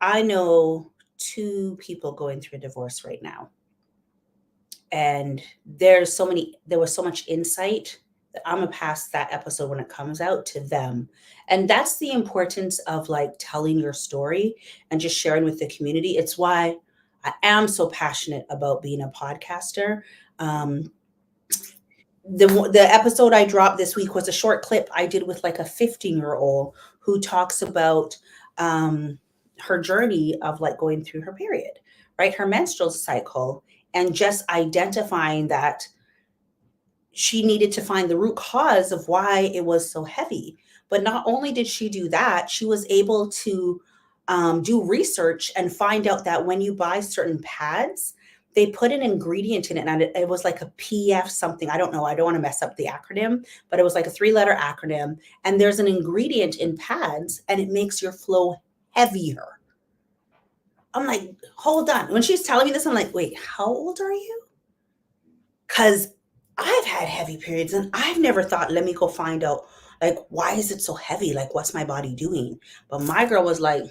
I know two people going through a divorce right now. And there was so much insight that I'm gonna pass that episode when it comes out to them. And that's the importance of like telling your story and just sharing with the community. It's why I am so passionate about being a podcaster. Um, the episode I dropped this week was a short clip I did with like a 15-year-old who talks about um, her journey of like going through her period, right? Her menstrual cycle, and just identifying that she needed to find the root cause of why it was so heavy. But not only did she do that, she was able to do research and find out that when you buy certain pads, they put an ingredient in it, and it was like a PF something. I don't know. I don't want to mess up the acronym, but it was like a 3-letter acronym. And there's an ingredient in pads, and it makes your flow heavier. I'm like, hold on. When she's telling me this, I'm like, wait, how old are you? Because I've had heavy periods and I've never thought, let me go find out, like, why is it so heavy? Like, what's my body doing? But my girl was like,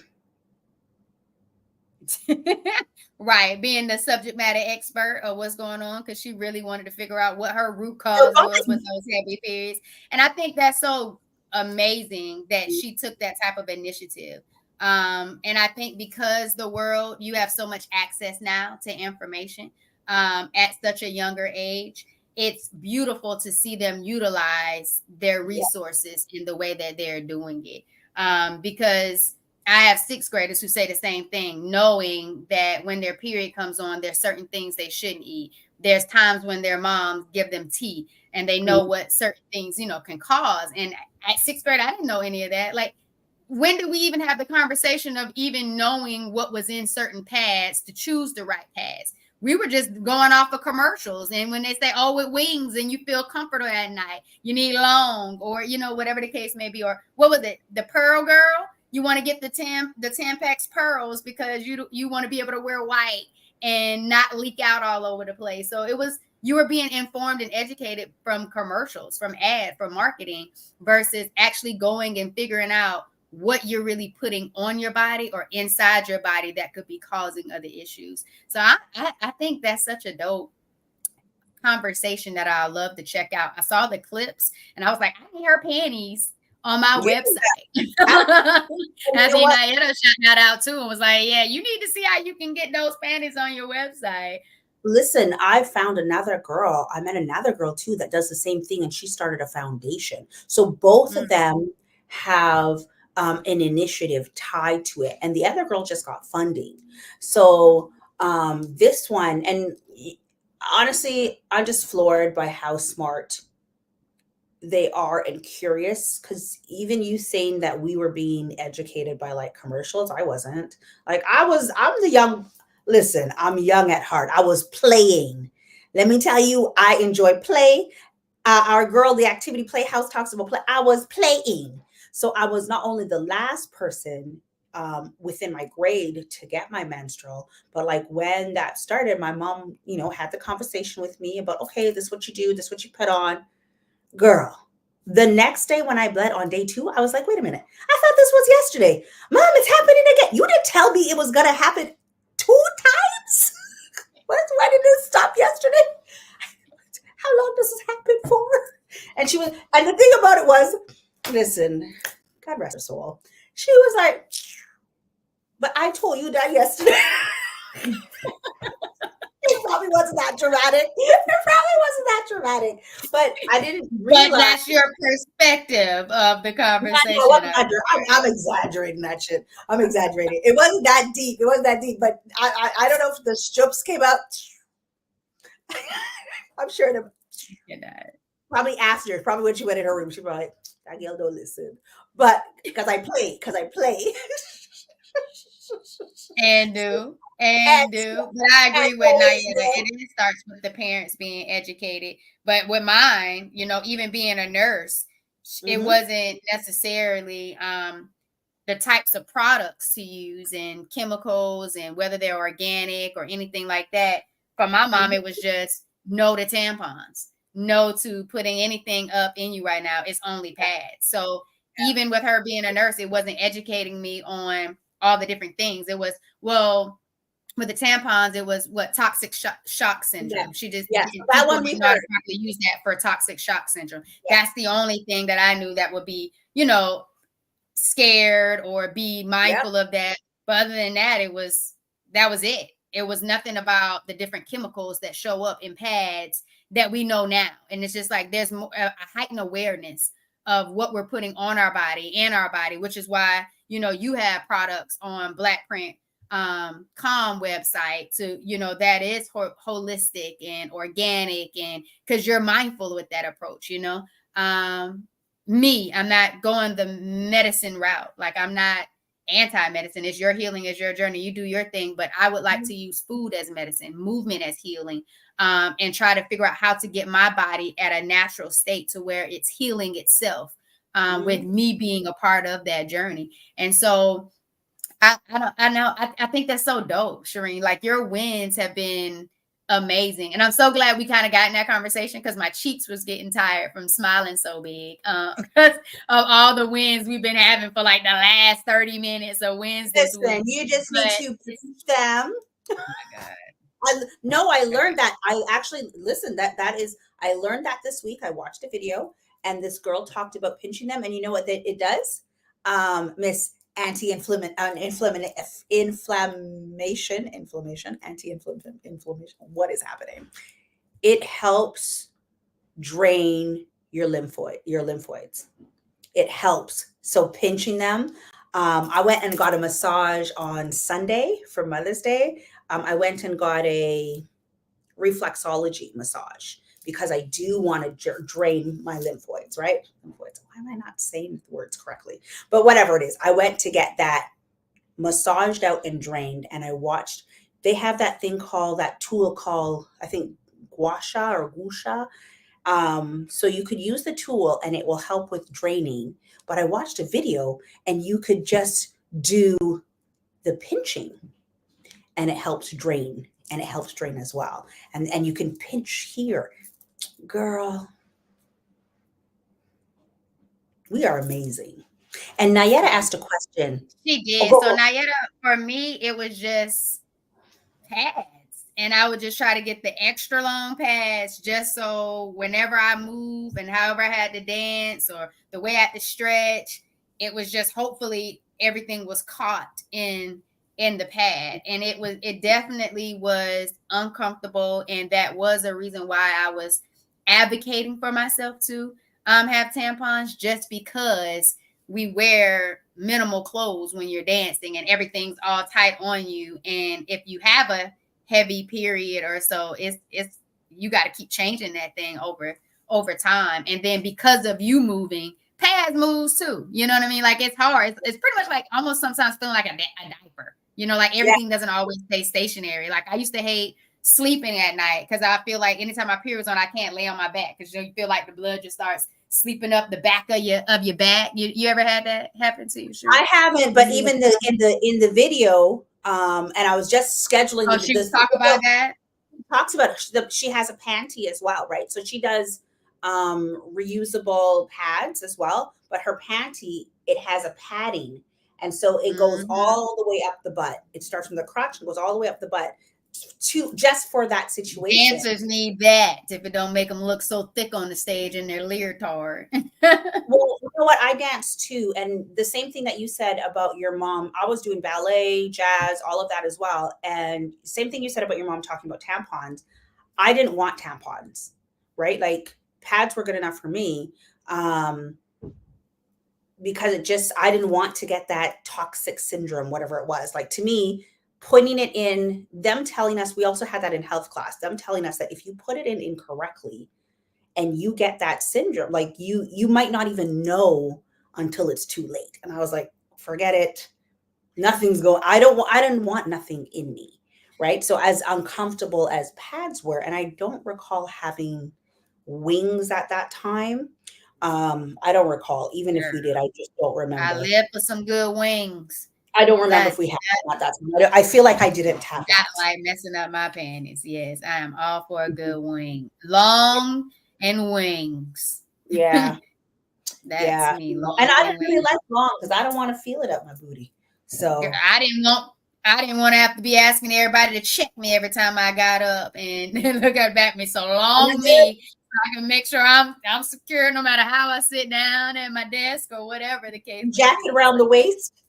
Right, being the subject matter expert of what's going on, because she really wanted to figure out what her root "You're cause was with fine." those heavy periods. And I think that's so amazing that she took that type of initiative. And I think because the world, you have so much access now to information at such a younger age, it's beautiful to see them utilize their Yeah. resources in the way that they're doing it. Because I have 6th graders who say the same thing, knowing that when their period comes on, there's certain things they shouldn't eat. There's times when their moms give them tea and they know what certain things, can cause. And at 6th grade, I didn't know any of that. Like, when did we even have the conversation of even knowing what was in certain pads to choose the right pads? We were just going off of commercials. And when they say, oh, with wings and you feel comfortable at night, you need long, or, whatever the case may be. Or what was it? The Pearl Girl? You want to get the Tampax pearls because you want to be able to wear white and not leak out all over the place. So you were being informed and educated from commercials, from from marketing, versus actually going and figuring out what you're really putting on your body or inside your body that could be causing other issues. So I think that's such a dope conversation that I love to check out. I saw the clips and I was like, I need her panties on my website. As Inayetta shot that out too and was like, yeah, you need to see how you can get those panties on your website. Listen, I found another girl. I met another girl too that does the same thing, and she started a foundation. So both of them have an initiative tied to it, and the other girl just got funding. So this one, and honestly, I'm just floored by how smart they are and curious, because even you saying that we were being educated by like commercials, I wasn't. Like I'm the young, listen, I'm young at heart. I was playing. Let me tell you, I enjoy play. Our girl, the activity playhouse, talks about play. I was playing. So I was not only the last person within my grade to get my menstrual, but like when that started, my mom, had the conversation with me about, okay, this is what you do, this is what you put on. Girl, the next day when I bled on day 2, I was like, wait a minute. I thought this was yesterday. Mom, it's happening again. You didn't tell me it was going to happen 2 times. Why did it stop yesterday? How long does this happen for? And the thing about it was, listen, God rest her soul. She was like, but I told you that yesterday. It probably wasn't that dramatic. But I didn't realize. But that's your perspective of the conversation. I'm exaggerating that shit. I'm exaggerating. It wasn't that deep. But I don't know if the strips came up. I'm sure probably after. Probably when she went in her room, she probably like, that girl don't listen. But because I play. And do. But I agree with Nayetta. It starts with the parents being educated. But with mine, even being a nurse, it wasn't necessarily the types of products to use and chemicals and whether they're organic or anything like that. For my mom, it was just no to tampons, no to putting anything up in you right now. It's only pads. So even with her being a nurse, it wasn't educating me on all the different things. It was, well, with the tampons, it was what toxic shock syndrome. Yeah. She just that one we heard. use that for toxic shock syndrome. Yeah. That's the only thing that I knew that would be, scared or be mindful of that. But other than that, that was it. It was nothing about the different chemicals that show up in pads that we know now. And it's just like there's more a heightened awareness of what we're putting on our body, which is why, you have products on Black Print Calm website to, that is holistic and organic, and because you're mindful with that approach, I'm not going the medicine route. Like, I'm not anti-medicine. It's your healing, it's your journey. You do your thing. But I would like to use food as medicine, movement as healing, and try to figure out how to get my body at a natural state to where it's healing itself, with me being a part of that journey. And so I think that's so dope, Shireen. Like, your wins have been amazing. And I'm so glad we kind of got in that conversation, because my cheeks was getting tired from smiling so big, because of all the wins we've been having for like the last 30 minutes of wins this week. You just need to pinch them. Oh my God. I learned that. I actually, listen, I learned that this week. I watched a video and this girl talked about pinching them. And you know what it does? Miss anti-inflammation, what is happening? It helps drain your lymphoids. It helps. So pinching them. I went and got a massage on Sunday for Mother's Day. I went and got a reflexology massage because I do want to drain my lymphoids, right? Lymphoids. Why am I not saying the words correctly? But whatever it is, I went to get that massaged out and drained, and I watched. They have that tool called, I think, gua sha. So you could use the tool and it will help with draining. But I watched a video and you could just do the pinching and it helps drain, and it helps drain as well. And you can pinch here. Girl, we are amazing. And Nayetta asked a question. She did. So Nayetta, for me, it was just pads. And I would just try to get the extra long pads just so whenever I move and however I had to dance or the way I had to stretch, it was just hopefully everything was caught in the pad. And it definitely was uncomfortable. And that was a reason why I was advocating for myself to have tampons, just because we wear minimal clothes when you're dancing and everything's all tight on you. And if you have a heavy period or so, it's you got to keep changing that thing over time. And then because of you moving, pads moves too. You know what I mean? Like, it's hard. It's pretty much like almost sometimes feeling like a diaper. Like everything doesn't always stay stationary. Like, I used to hate sleeping at night because I feel like anytime my period's on, I can't lay on my back because you feel like the blood just starts sleeping up the back of your back. You ever had that happen to you? Sure. I haven't, but even in the video, and I was just scheduling. Oh, she was talking about that. Talks about she has a panty as well, right? So she does reusable pads as well, but her panty, it has a padding, and so it goes all the way up the butt. It starts from the crotch and goes all the way up the butt just for that situation. Dancers need that if it don't make them look so thick on the stage in their leotard. Well, you know what? I dance too. And the same thing that you said about your mom, I was doing ballet, jazz, all of that as well. And same thing you said about your mom talking about tampons. I didn't want tampons, right? Like, pads were good enough for me. Because I didn't want to get that toxic syndrome, whatever it was. Like, to me, putting it in, them telling us, we also had that in health class, them telling us that if you put it in incorrectly and you get that syndrome, like you might not even know until it's too late. And I was like, forget it. Nothing's going, I didn't want nothing in me. Right. So as uncomfortable as pads were, and I don't recall having wings at that time, I don't recall. Even if we did, I just don't remember. I live for some good wings. I don't remember if we had at that time. I feel like I didn't have Not that. like messing up my panties. Yes, I am all for a good wing. Long and wings. Yeah. That's me. And Long I and really wings. like long because I don't want to feel it up my booty. So Girl, I didn't want to have to be asking everybody to check me every time I got up and look at me. So long me, so I can make sure I'm secure no matter how I sit down at my desk or whatever the case. jacket around the waist.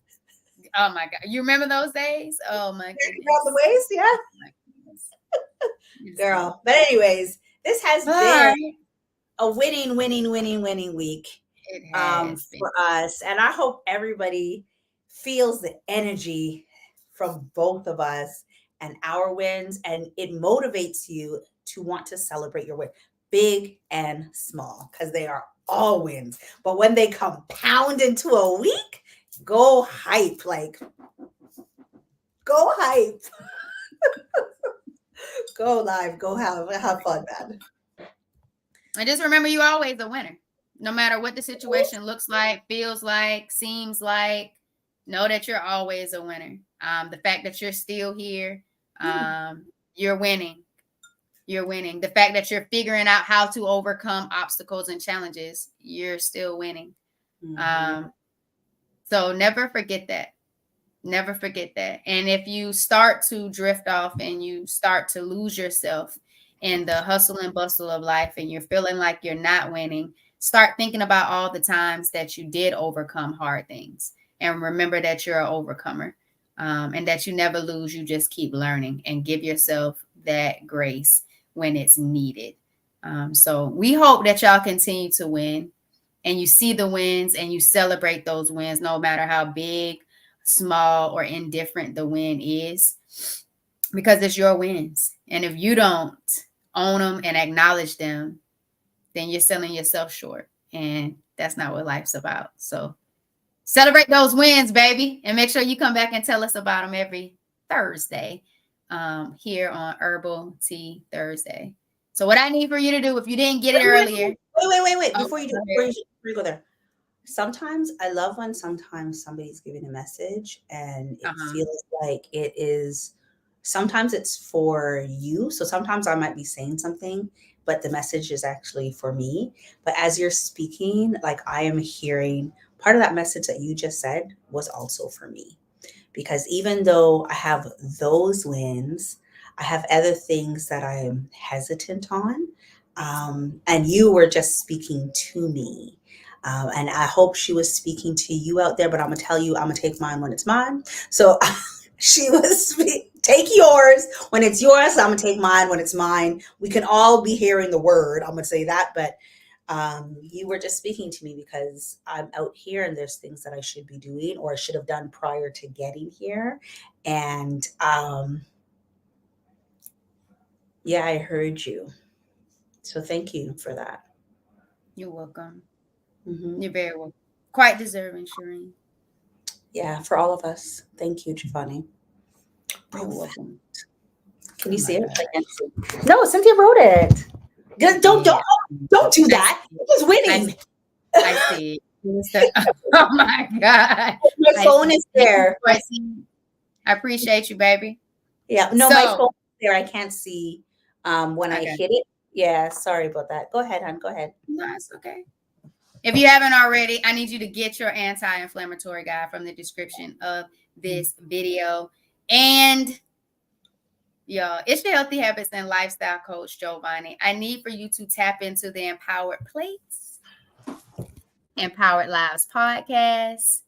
Oh my God. You remember those days? Oh my goodness. Around the waist, yeah. Oh Girl. But anyways, this has been a winning week It has been. for us. And I hope everybody feels the energy from both of us and our wins, and it motivates you to want to celebrate your win, big and small, because they are all wins. But when they compound into a week, go hype, like go hype. Go live, go have fun, man. And just remember, you're always a winner. No matter what the situation looks like, feels like, seems like, know that you're always a winner. The fact that you're still here, you're winning. You're winning. The fact that you're figuring out how to overcome obstacles and challenges, you're still winning. So never forget that. Never forget that. And if you start to drift off and you start to lose yourself in the hustle and bustle of life and you're feeling like you're not winning, start thinking about all the times that you did overcome hard things. And remember that you're an overcomer, and that you never lose. You just keep learning and give yourself that grace when it's needed. So we hope that y'all continue to win and you see the wins and you celebrate those wins, no matter how big, small, or indifferent the win is, because it's your wins. And if you don't own them and acknowledge them, then you're selling yourself short. And that's not what life's about. So celebrate those wins, baby. And make sure you come back and tell us about them every Thursday here on Herbal Tea Thursday. So what I need for you to do, if you didn't get it earlier. Wait. Before you go there. Sometimes I love when sometimes somebody's giving a message and it feels like it is, sometimes it's for you. So sometimes I might be saying something, but the message is actually for me. But as you're speaking, like I am hearing part of that message that you just said was also for me. Because even though I have those wins, I have other things that I'm hesitant on. And you were just speaking to me. And I hope she was speaking to you out there, but I'm going to tell you, I'm going to take mine when it's mine. So she was, take yours when it's yours. I'm going to take mine when it's mine. We can all be hearing the word. I'm going to say that, but you were just speaking to me because I'm out here and there's things that I should be doing or I should have done prior to getting here. And yeah, I heard you. So thank you for that. You're welcome. Mm-hmm. You're very welcome. Quite deserving, Shireen. Yeah, for all of us. Thank you, Giovanni. You're welcome. Can you see it? No, Cynthia wrote it. Don't do that. It was winning. I see. Oh my God. My phone is there. I appreciate you, baby. Yeah. No, my phone is there. I can't see when I hit it. Yeah, sorry about that. Go ahead, hon. Go ahead. No, it's okay. If you haven't already, I need you to get your anti-inflammatory guide from the description of this video. And y'all, it's the Healthy Habits and Lifestyle Coach, Giovanni. I need for you to tap into the Empowered Plates, Empowered Lives podcast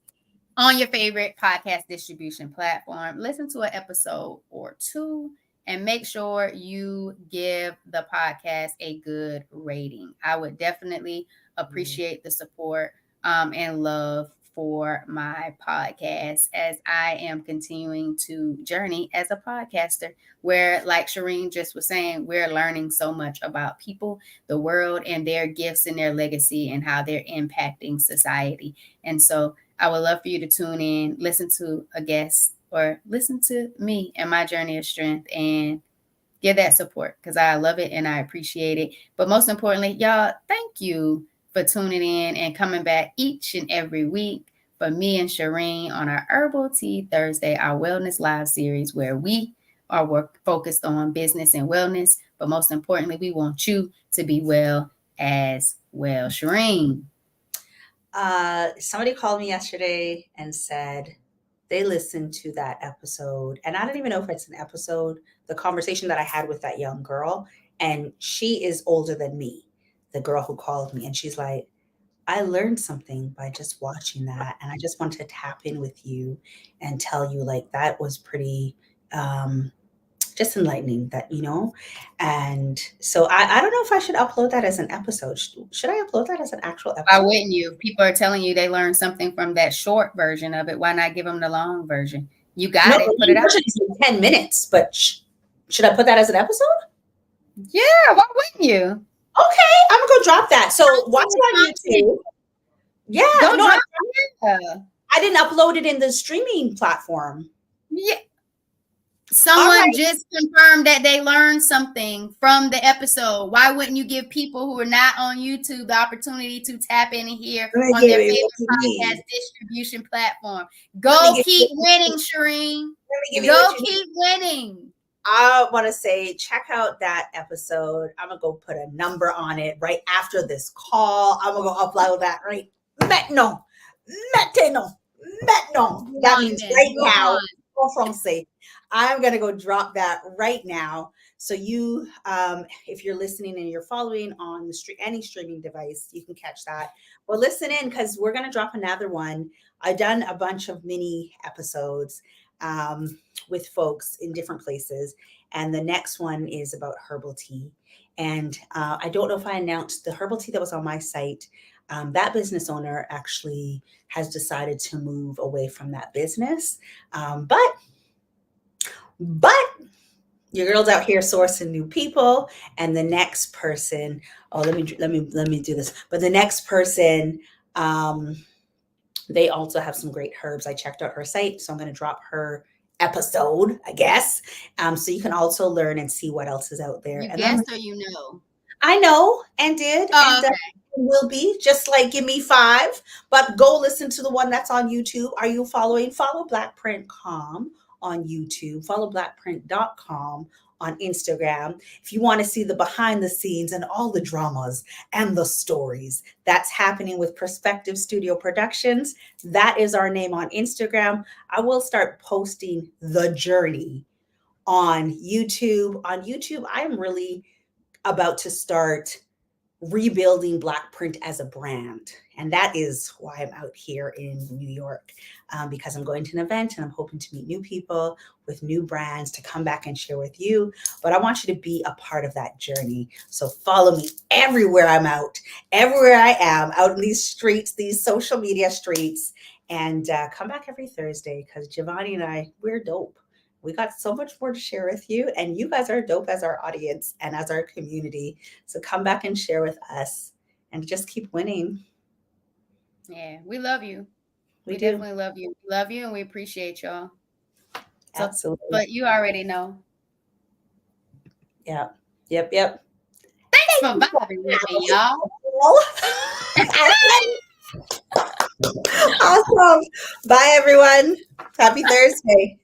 on your favorite podcast distribution platform. Listen to an episode or two and make sure you give the podcast a good rating. I would definitely appreciate the support and love for my podcast as I am continuing to journey as a podcaster, where, like Shireen just was saying, we're learning so much about people, the world, and their gifts and their legacy and how they're impacting society. And so I would love for you to tune in, listen to a guest, or listen to me and my journey of strength and give that support because I love it and I appreciate it. But most importantly, y'all, thank you for tuning in and coming back each and every week for me and Shireen on our Herbal Tea Thursday, our Wellness Live series, where we are focused on business and wellness. But most importantly, we want you to be well as well. Shireen. Somebody called me yesterday and said they listened to that episode. And I don't even know if it's an episode, the conversation that I had with that young girl. And she is older than me, the girl who called me. And she's like, I learned something by just watching that. And I just wanted to tap in with you and tell you, like, that was pretty just enlightening, that, you know. And so I don't know if I should upload that as an episode. Should I upload that as an actual episode? Why wouldn't you? People are telling you they learned something from that short version of it. Why not give them the long version? You got it. Put it out. Is 10 minutes, but should I put that as an episode? Yeah, why wouldn't you? Okay, I'm gonna go drop that. So watch it on YouTube. Yeah, I didn't upload it in the streaming platform. Yeah. Someone just confirmed that they learned something from the episode. Why wouldn't you give people who are not on YouTube the opportunity to tap in and hear on their favorite podcast distribution platform? Go keep winning, Shireen. Go keep winning. I want to say, check out that episode. I'm going to go put a number on it right after this call. I'm going to go upload that right maintenant. That means right now. Français. I'm going to go drop that right now. So you, if you're listening and you're following on any streaming device, you can catch that. Well, listen in, because we're going to drop another one. I've done a bunch of mini episodes with folks in different places. And the next one is about herbal tea. And I don't know if I announced the herbal tea that was on my site. That business owner actually has decided to move away from that business. But your girl's out here sourcing new people, and the next person, let me do this. But the next person, they also have some great herbs. I checked out her site, so I'm going to drop her episode, I guess. So you can also learn and see what else is out there. You guessed or you know? I know and did. Oh, okay. Will be just like give me 5, but go listen to the one that's on YouTube. Are you following? Follow Blackprint.com on YouTube. Follow blackprint.com on Instagram. If you want to see the behind the scenes and all the dramas and the stories that's happening with Perspective Studio Productions, that is our name on Instagram. I will start posting the journey on YouTube. On YouTube, I am really about to start rebuilding Blackprint as a brand. And that is why I'm out here in New York, because I'm going to an event and I'm hoping to meet new people with new brands to come back and share with you. But I want you to be a part of that journey. So follow me everywhere I'm out, everywhere I am, out in these streets, these social media streets, and come back every Thursday, because Giovanni and I, we're dope. We got so much more to share with you, and you guys are dope as our audience and as our community. So come back and share with us and just keep winning. Yeah, we love you. We do. Definitely love you. We love you and we appreciate y'all. So, absolutely. But you already know. Yeah. Yep. Thanks for vibing with me, y'all. Awesome. Bye, everyone. Happy Thursday.